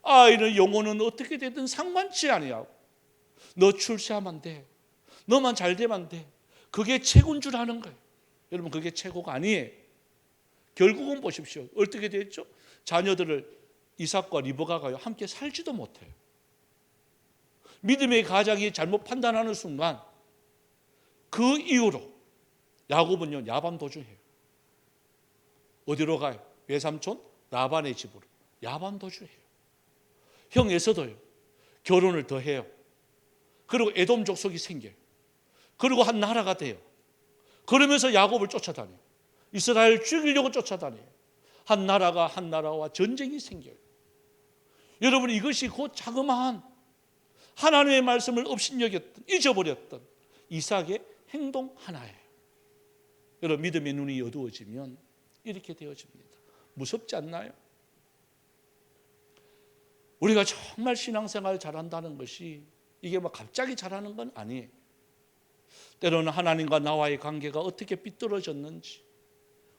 아이는 영혼은 어떻게 되든 상관치 아니하고 너 출세하면 돼. 너만 잘 되면 돼. 그게 최고인 줄 아는 거예요. 여러분 그게 최고가 아니에요. 결국은 보십시오. 어떻게 됐죠? 자녀들을 이삭과 리브가가요 함께 살지도 못해요. 믿음의 가장이 잘못 판단하는 순간 그 이후로 야곱은요 야반 도주해요. 어디로 가요? 외삼촌 라반의 집으로 야반 도주해요. 형 에서도요 결혼을 더 해요. 그리고 에돔 족속이 생겨요. 그리고 한 나라가 돼요. 그러면서 야곱을 쫓아다녀요. 이스라엘 죽이려고 쫓아다녀요. 한 나라가 한 나라와 전쟁이 생겨요. 여러분 이것이 곧 자그마한 하나님의 말씀을 업신여겼던 잊어버렸던 이삭의 행동 하나예요. 여러분 믿음의 눈이 어두워지면 이렇게 되어집니다. 무섭지 않나요? 우리가 정말 신앙생활 잘한다는 것이 이게 뭐 갑자기 잘하는 건 아니에요. 때로는 하나님과 나와의 관계가 어떻게 삐뚤어졌는지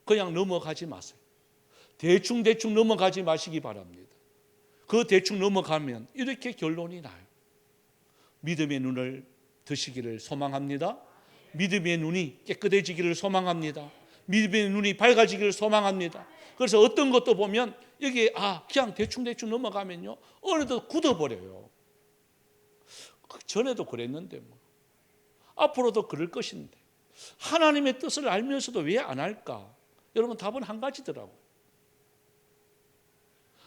그냥 넘어가지 마세요. 대충 넘어가지 마시기 바랍니다. 그 대충 넘어가면 이렇게 결론이 나요. 믿음의 눈을 드시기를 소망합니다. 믿음의 눈이 깨끗해지기를 소망합니다. 믿음의 눈이 밝아지기를 소망합니다. 그래서 어떤 것도 보면 여기에 그냥 대충 넘어가면요 어느덧 굳어버려요. 전에도 그랬는데 뭐 앞으로도 그럴 것인데 하나님의 뜻을 알면서도 왜 안 할까? 여러분 답은 한 가지더라고요.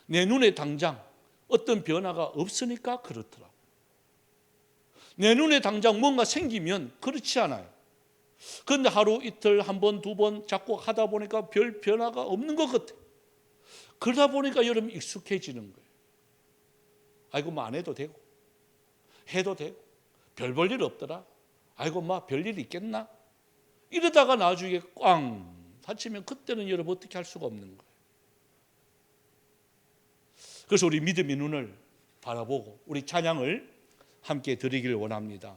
내 눈에 당장 어떤 변화가 없으니까 그렇더라고요. 내 눈에 당장 뭔가 생기면 그렇지 않아요. 그런데 하루 이틀 한 번 두 번 자꾸 하다 보니까 별 변화가 없는 것 같아요. 그러다 보니까 여러분 익숙해지는 거예요. 아이고 뭐 안 해도 되고 해도 되고 별 볼 일 없더라. 아이고 뭐 별일 있겠나? 이러다가 나중에 꽝 다치면 그때는 여러분 어떻게 할 수가 없는 거예요. 그래서 우리 믿음의 눈을 바라보고 우리 찬양을 함께 드리기를 원합니다.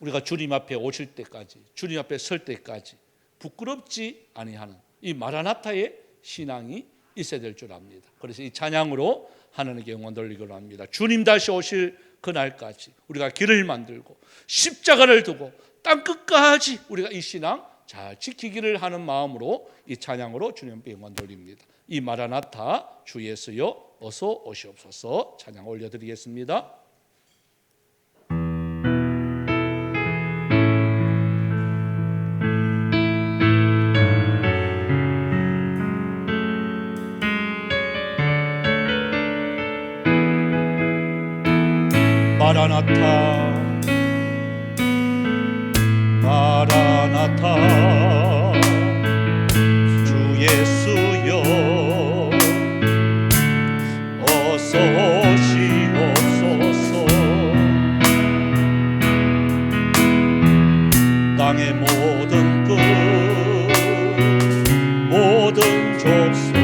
우리가 주님 앞에 오실 때까지 주님 앞에 설 때까지 부끄럽지 아니하는 이 마라나타의 신앙이 있어야 될 줄 압니다. 그래서 이 찬양으로 하나님께 영광 돌리기로 합니다. 주님 다시 오실 그날까지 우리가 길을 만들고 십자가를 두고 땅 끝까지 우리가 이 신앙 잘 지키기를 하는 마음으로 이 찬양으로 주님께 영광 돌립니다. 이 마라나타 주 예수여 어서 오시옵소서 찬양 올려드리겠습니다. 마라나타 마라나타 주 예수여 어서 오시옵소서 땅의 모든 끝 모든 족속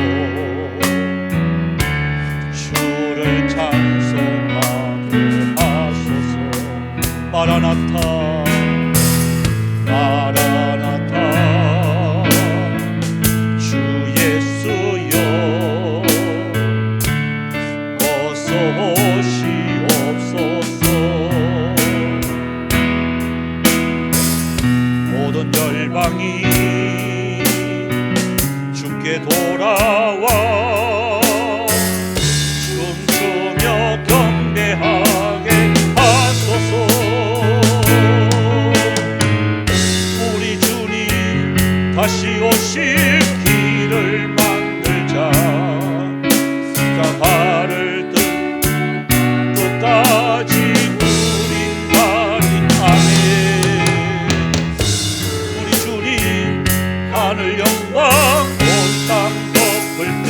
주를 찬송하게 하소서 마라나타 마라나타 주 예수여 어서 오시옵소서 모든 열방이 주께 돌아와 춤추며 경배하게 하소서 다시 오실 길을 만들자 십자가를 든 끝까지 우리 가린 아멘 우리 주님 하늘 영광 온 땅 덮을 때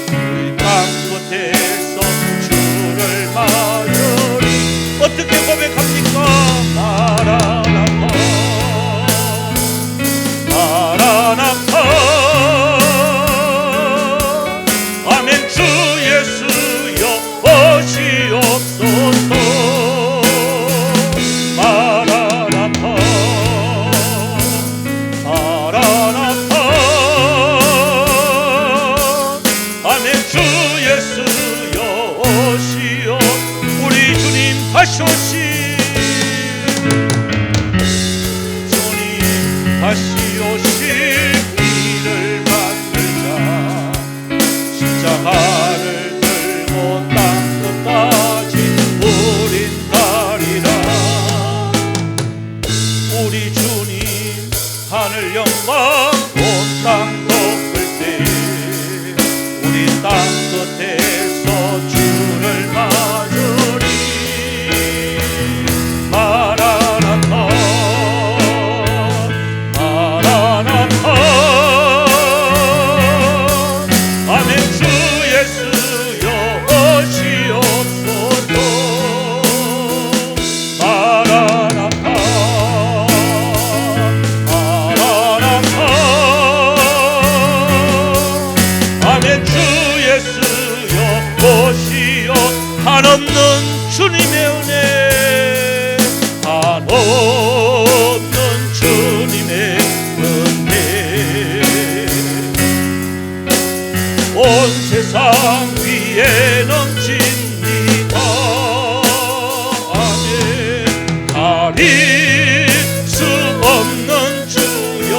우리 땅 끝에서 주를 맞으리 어떻게 고백합니까 마라나타 마라나타 아멘 주 예수여 오시옵소서 마라나타 마라나타 아멘 주 예수여 오시오 우리 주님 다시 오시 주님 다시 오실 길을 만들자 십자가를 들고 땅 끝까지 우린 가리라 우리 주님 하늘 영광 온 땅 덮을 때 우리 땅 끝에서 주를 맞으리 마라나타 아멘 주 예수여 오시옵소서 마라나타 마라나타 아멘 주 예수여 오시오 한없는 주님의 은혜 한없는 주님의 온 세상 위에 넘칩니다 아멘 가릴 수 없는 주여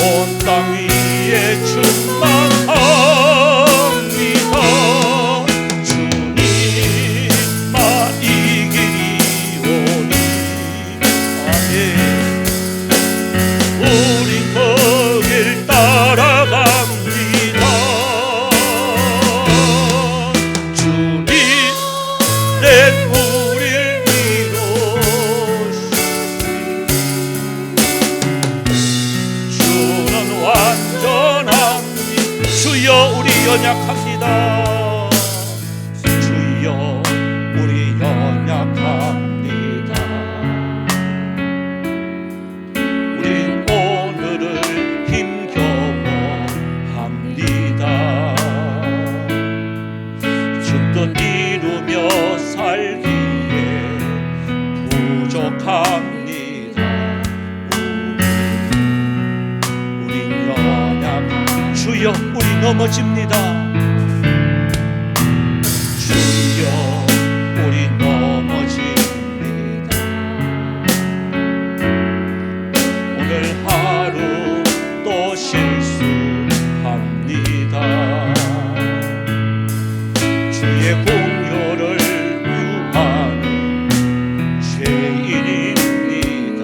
온 땅 위에 충만합니다 주님만 이기리 오니 아멘 우린 거길 따라갑니다 주님 내 우릴 위로시니 주는 완전합니다 주여 우리 연약합니다 주여 우리 연약합니다 이루며 살기에 부족합니다 우린 연약합니다 넘어집니다. 주여 우리 넘어집니다. 오늘 하루 또 실수합니다. 주의 공효를 유하는 죄인입니다.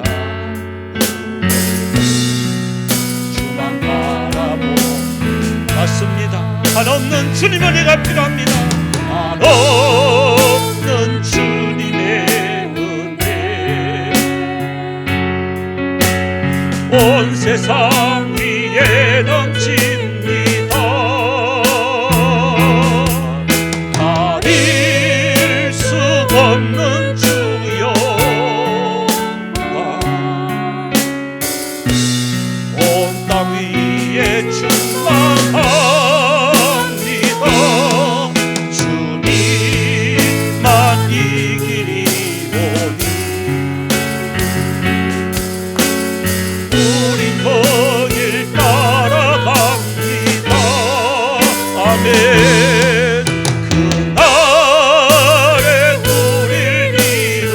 주만 바라보 맞습니다. 한없는 주님의 은혜가 필요합니다. 한없는 주님의 은혜 온 세상 위에 넘칩니다. 가릴 수 없는 주여 온 땅 위에 충만합니다. 주님만 이기리오니 우리 그 길 따라갑니다. 아멘. 그날에 우릴 이루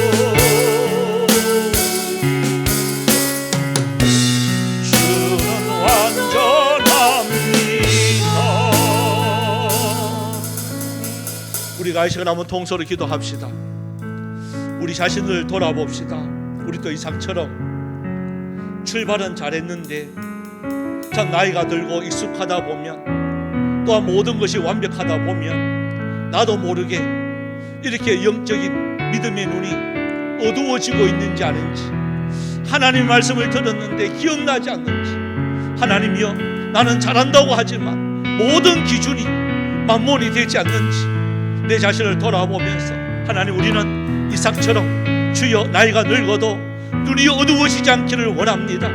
주는 완전합니다. 우리가 이 시간 한번 통서로 기도합시다. 우리 자신을 돌아봅시다. 우리도 이삭처럼 출발은 잘했는데 참 나이가 들고 익숙하다 보면 또한 모든 것이 완벽하다 보면 나도 모르게 이렇게 영적인 믿음의 눈이 어두워지고 있는지 아닌지, 하나님의 말씀을 들었는데 기억나지 않는지, 하나님이여 나는 잘한다고 하지만 모든 기준이 만몬이 되지 않는지 내 자신을 돌아보면서 하나님 우리는 이삭처럼 주여 나이가 늙어도 눈이 어두워지지 않기를 원합니다.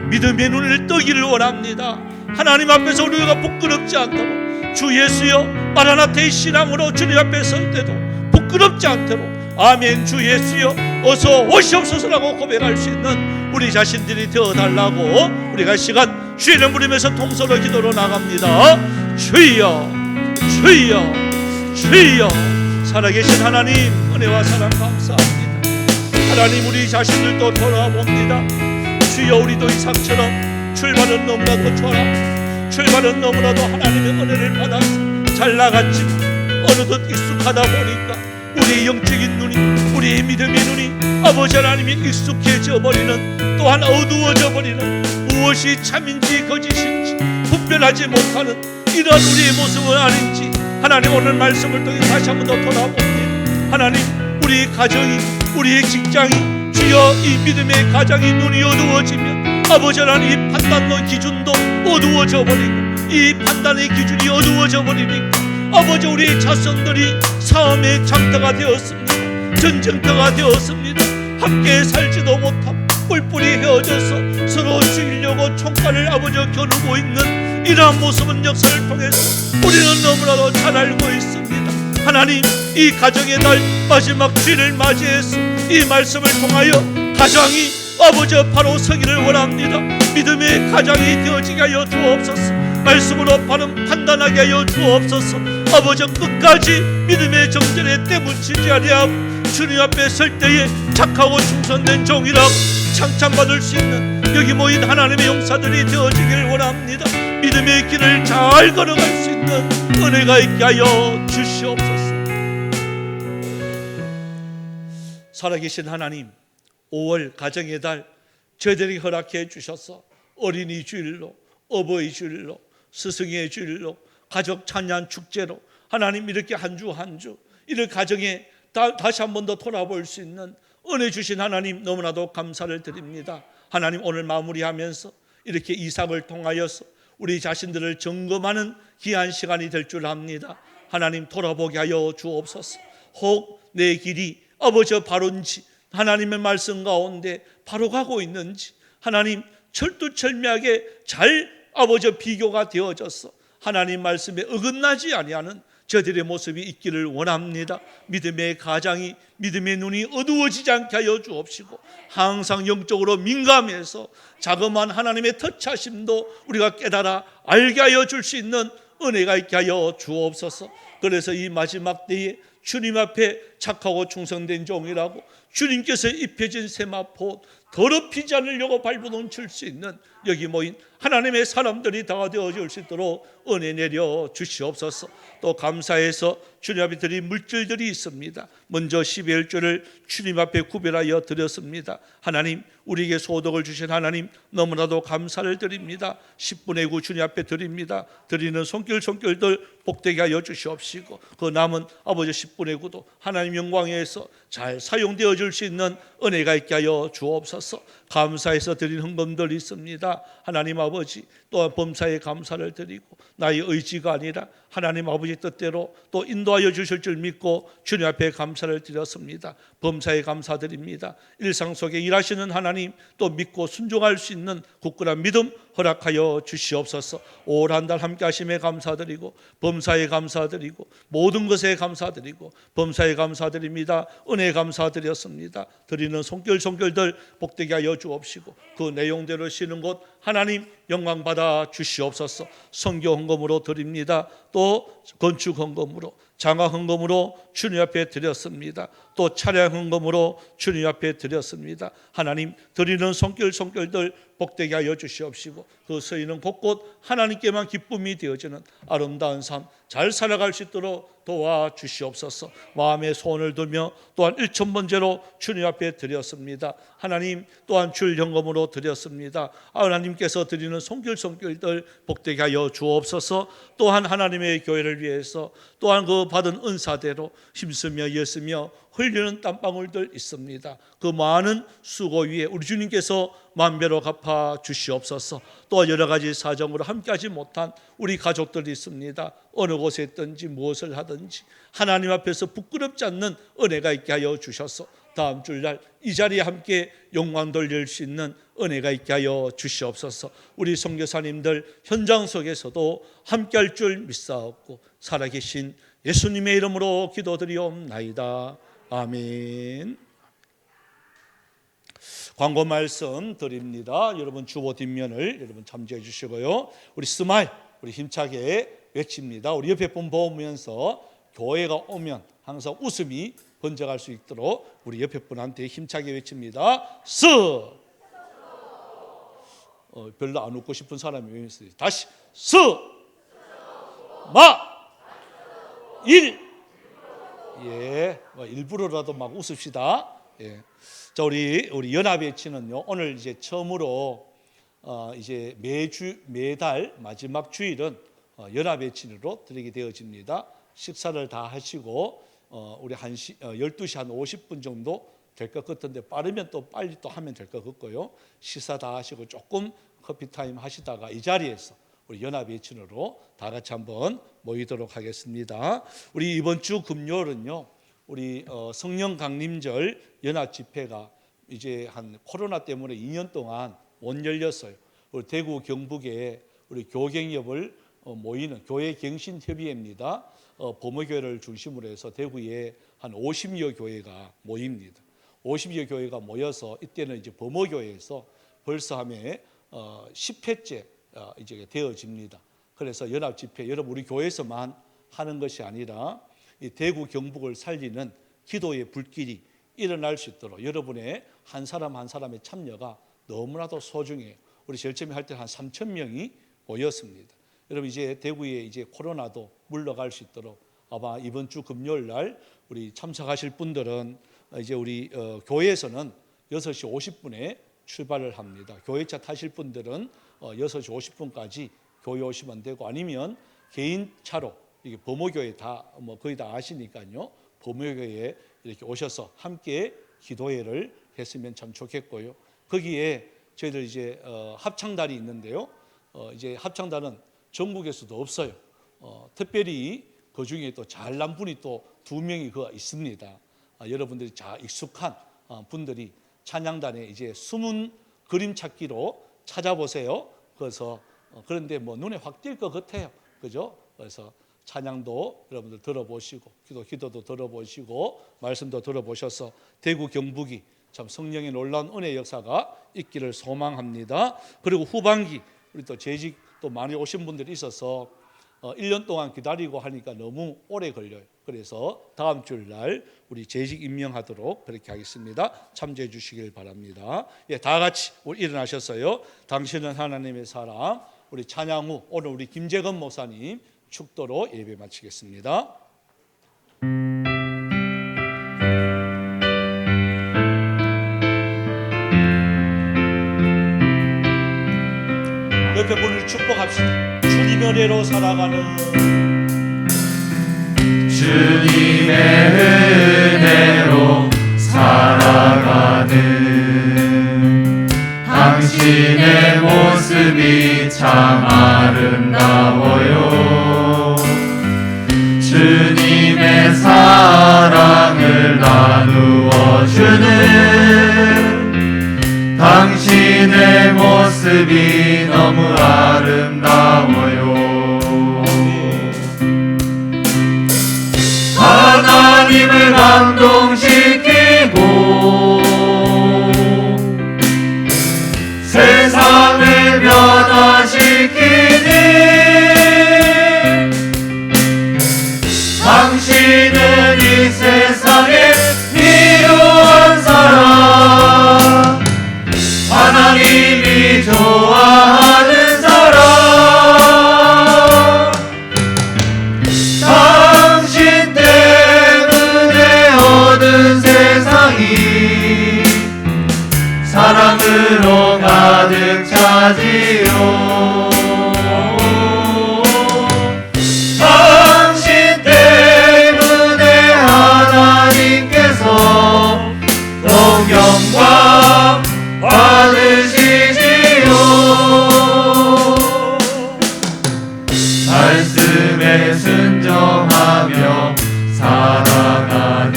믿음의 눈을 뜨기를 원합니다. 하나님 앞에서 우리가 부끄럽지 않도록 주 예수여 마라나타의 신앙으로 주님 앞에 설 때도 부끄럽지 않도록 아멘 주 예수여 어서 오시옵소서라고 고백할 수 있는 우리 자신들이 되어달라고 우리가 시간 주의 이름 부르면서 통서로 기도로 나갑니다. 주여 주여 주여 살아계신 하나님 은혜와 사랑 감사합니다. 하나님 우리 자신들도 돌아봅니다. 주여 우리도 이삭처럼 출발은 너무나도 좋아 출발은 너무나도 하나님의 은혜를 받아서 잘 나갔지만 어느덧 익숙하다 보니까 우리의 영적인 눈이 우리의 믿음의 눈이 아버지 하나님이 익숙해져 버리는 또한 어두워져 버리는 무엇이 참인지 거짓인지 분별하지 못하는 이러한 우리의 모습은 아닌지 하나님 오늘 말씀을 통해 다시 한 번 더 돌아봅니다. 하나님 우리 가정이 우리의 직장이 주여 이 믿음의 가장이 눈이 어두워지면 아버지 하나님 이 판단의 기준도 어두워져 버리고 이 판단의 기준이 어두워져 버리니까 아버지 우리의 자손들이 싸움의 장터가 되었습니다. 전쟁터가 되었습니다. 함께 살지도 못하고 뿔뿔이 헤어져서 서로 죽이려고 총칼을 아버지 겨누고 있는 이러한 모습은 역사를 통해서 우리는 너무나도 잘 알고 있습니다. 하나님 이 가정의 날 마지막 주일을 맞이해서 이 말씀을 통하여 가정이 아버지 바로 서기를 원합니다. 믿음의 가정이 되어지게 하여 주옵소서. 말씀으로 바로 판단하게 하여 주옵소서. 아버지 끝까지 믿음의 정전에 때묻히지 아니하고 주님 앞에 설 때에 착하고 충성된 종이라고 칭찬받을 수 있는 여기 모인 하나님의 용사들이 되어지길 원합니다. 믿음의 길을 잘 걸어갈 수 있는 은혜가 있게 하여 주시옵소서. 살아계신 하나님 5월 가정의 달 저희들이 허락해 주셔서 어린이 주일로 어버이 주일로 스승의 주일로 가족 찬양 축제로 하나님 이렇게 한 주 한 주 이를 가정에 다시 한 번 더 돌아볼 수 있는 은혜 주신 하나님 너무나도 감사를 드립니다. 하나님 오늘 마무리하면서 이렇게 이삭을 통하여서 우리 자신들을 점검하는 귀한 시간이 될 줄 압니다. 하나님 돌아보게 하여 주옵소서. 혹 내 길이 아버지 바른지 하나님의 말씀 가운데 바로 가고 있는지 하나님 철두철미하게 잘 아버지 비교가 되어져서 하나님 말씀에 어긋나지 아니하는 저들의 모습이 있기를 원합니다. 믿음의 가장이 믿음의 눈이 어두워지지 않게 하여 주옵시고 항상 영적으로 민감해서 자그마한 하나님의 터치하심도 우리가 깨달아 알게 하여 줄 수 있는 은혜가 있게 하여 주옵소서. 그래서 이 마지막 때에 주님 앞에 착하고 충성된 종이라고 주님께서 입혀진 세마포 더럽히지 않으려고 발버둥칠 수 있는 여기 모인 하나님의 사람들이 다 되어질 수 있도록 은혜 내려 주시옵소서. 또 감사해서 주님 앞에 드린 물질들이 있습니다. 먼저 12일조를 주님 앞에 구별하여 드렸습니다. 하나님, 우리에게 소득을 주신 하나님 너무나도 감사를 드립니다. 10분의 9 주님 앞에 드립니다. 드리는 손길들 복되게 하여 주시옵시고 그 남은 아버지 10분의 9도 하나님 영광에서 잘 사용되어질 수 있는 은혜가 있게 하여 주옵소서. 감사해서 드린 헌금들이 있습니다. 하나님 아버지, 또한 범사에 감사를 드리고 나의 의지가 아니라 하나님 아버지 뜻대로 또 인도하여 주실 줄 믿고 주님 앞에 감사를 드렸습니다. 범사에 감사드립니다. 일상 속에 일하시는 하나님 또 믿고 순종할 수 있는 굳건한 믿음 허락하여 주시옵소서. 올 한 달 함께 하심에 감사드리고 범사에 감사드리고 모든 것에 감사드리고 범사에 감사드립니다. 은혜에 감사드렸습니다. 드리는 손길들 복되게 하여 주옵시고 그 내용대로 쉬는 곳 하나님 영광 받아 주시옵소서. 선교 헌금으로 드립니다. 또 건축 헌금으로 장학 헌금으로 주님 앞에 드렸습니다. 또 차량 헌금으로 주님 앞에 드렸습니다. 하나님 드리는 손길들 복되게 하여 주시옵시고 그 서있는 곳곳 하나님께만 기쁨이 되어지는 아름다운 삶 잘 살아갈 수 있도록 도와주시옵소서. 마음에 소원을 두며 또한 1,000번째로 주님 앞에 드렸습니다. 하나님 또한 줄 현금으로 드렸습니다. 하나님께서 드리는 손길들 복되게 하여 주옵소서. 또한 하나님의 교회를 위해서 또한 그 받은 은사대로 힘쓰며 애쓰며 흘리는 땀방울들 있습니다. 그 많은 수고 위에 우리 주님께서 만배로 갚아 주시옵소서. 또 여러 가지 사정으로 함께하지 못한 우리 가족들이 있습니다. 어느 곳에 있든지 무엇을 하든지 하나님 앞에서 부끄럽지 않는 은혜가 있게 하여 주셔서 다음 주일날 이 자리에 함께 영광 돌릴 수 있는 은혜가 있게 하여 주시옵소서. 우리 선교사님들 현장 속에서도 함께할 줄 믿사옵고 살아계신 예수님의 이름으로 기도드리옵나이다. 아멘. 광고 말씀 드립니다. 여러분 주보 뒷면을 여러분 참조해 주시고요. 우리 스마일 우리 힘차게 외칩니다. 우리 옆에 분 보면서 교회가 오면 항상 웃음이 번져갈 수 있도록 우리 옆에 분한테 힘차게 외칩니다. 별로 안 웃고 싶은 사람이 왜 있어요? 다시 예, 일부러라도 막 웃읍시다. 예. 자, 우리 연합예치는요 오늘 이제 처음으로 이제 매달 마지막 주일은 연합예치로 드리게 되어집니다. 식사를 다 하시고 우리 12시 한 50분 정도 될 것 같은데 빠르면 또 빨리 또 하면 될 것 같고요. 식사 다 하시고 조금 커피 타임 하시다가 이 자리에서 우리 연합예치로 다 같이 한번 모이도록 하겠습니다. 우리 이번 주 금요일은요 우리 성령 강림절 연합 집회가 이제 한 코로나 때문에 2년 동안 못 열렸어요. 우리 대구 경북에 우리 교경협을 모이는 교회 갱신협의회입니다. 범어교회를 중심으로 해서 대구에 한 50여 교회가 모입니다. 50여 교회가 모여서 이때는 이제 범어교회에서 벌써 하면 10회째 이제 되어집니다. 그래서 연합 집회 여러분 우리 교회에서만 하는 것이 아니라 이 대구 경북을 살리는 기도의 불길이 일어날 수 있도록 여러분의 한 사람 한 사람의 참여가 너무나도 소중해요. 우리 제일 처음에 할 때 한 3,000명이 모였습니다. 여러분 이제 대구에 이제 코로나도 물러갈 수 있도록 아마 이번 주 금요일 날 우리 참석하실 분들은 이제 우리 교회에서는 6시 50분에 출발을 합니다. 교회차 타실 분들은 6시 50분까지 교회 오시면 되고 아니면 개인 차로 이게 범어교회 다 거의 다 아시니까요. 범어교회에 이렇게 오셔서 함께 기도회를 했으면 참 좋겠고요. 거기에 저희들 이제 합창단이 있는데요. 이제 합창단은 전국에서도 없어요. 특별히 그 중에 또 잘난 분이 또 2명이 있습니다. 여러분들이 잘 익숙한 분들이 찬양단에 이제 숨은 그림 찾기로 찾아보세요. 그래서 그런데 뭐 눈에 확 띌 것 같아요. 그죠? 그래서 찬양도 여러분들 들어보시고 기도도 들어보시고 말씀도 들어보셔서 대구 경북이 참 성령의 놀라운 은혜 역사가 있기를 소망합니다. 그리고 후반기 우리 또 재직 또 많이 오신 분들이 있어서 1년 동안 기다리고 하니까 너무 오래 걸려요. 그래서 다음 주일날 우리 재직 임명하도록 그렇게 하겠습니다. 참조해 주시길 바랍니다. 예, 다 같이 우리 일어나셨어요. 당신은 하나님의 사랑. 우리 찬양 후 오늘 우리 김재건 목사님 축도로 예배 마치겠습니다. 옆에 분을 축복합시다. 주님의 은혜로 살아가는 주님의 은혜로 살아가는 당신의 모습이 참 아름다워요. 주님의 사랑을 나누어 주는 당신의 모습이 너무 아름다워요. 하나님을 감동시키고 세상을 변화시키니 당신은 이 세상에 필요한 사람, 하나님이 좋아하는 사람, 당신 때문에 얻은 세상이 사랑으로 가득 차지요. 당신 때문에 하나님께서 영광 받으시지요. 말씀에 순종하며 살아가는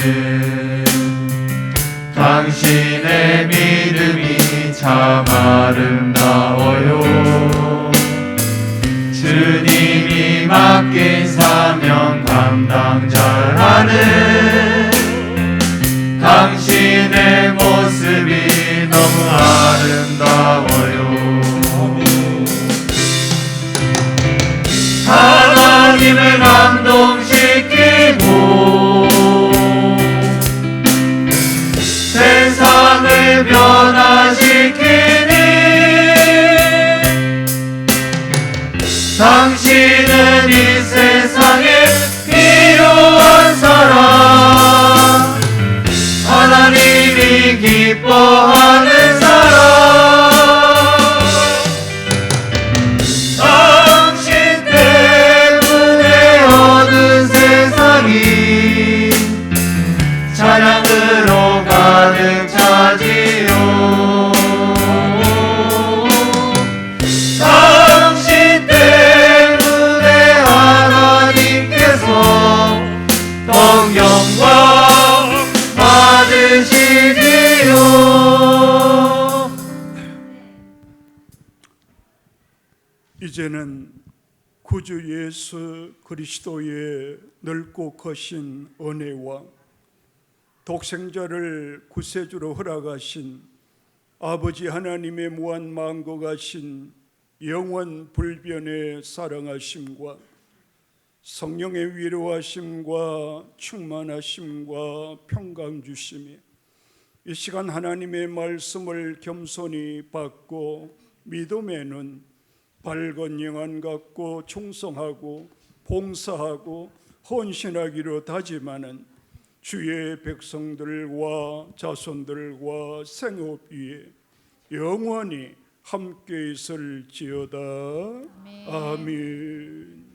당신의 믿음이 참 아름다워요. 주님이 맡긴 사명 감당 잘하는 당신의 모습이 너무 아름다워요. 하나님을 감동시키고 세상을 변화시키니 당신은 이 세상에 필요한 사람, 하나님이 기뻐하는 사람, 당신 때문에 얻은 세상이 찬양으로 가득 차지요. 당신 때문에 하나님께서 더 영광 받으시지요. 이제는 구주 예수 그리스도의 넓고 크신 은혜와 독생자를 구세주로 허락하신 아버지 하나님의 무한 만고가신 영원 불변의 사랑하심과 성령의 위로하심과 충만하심과 평강 주심이 이 시간 하나님의 말씀을 겸손히 받고 믿음에는 밝은 영안 갖고 충성하고 봉사하고 헌신하기로 다짐하는 주의 백성들과 자손들과 생업 위에 영원히 함께 있을지어다. 아멘.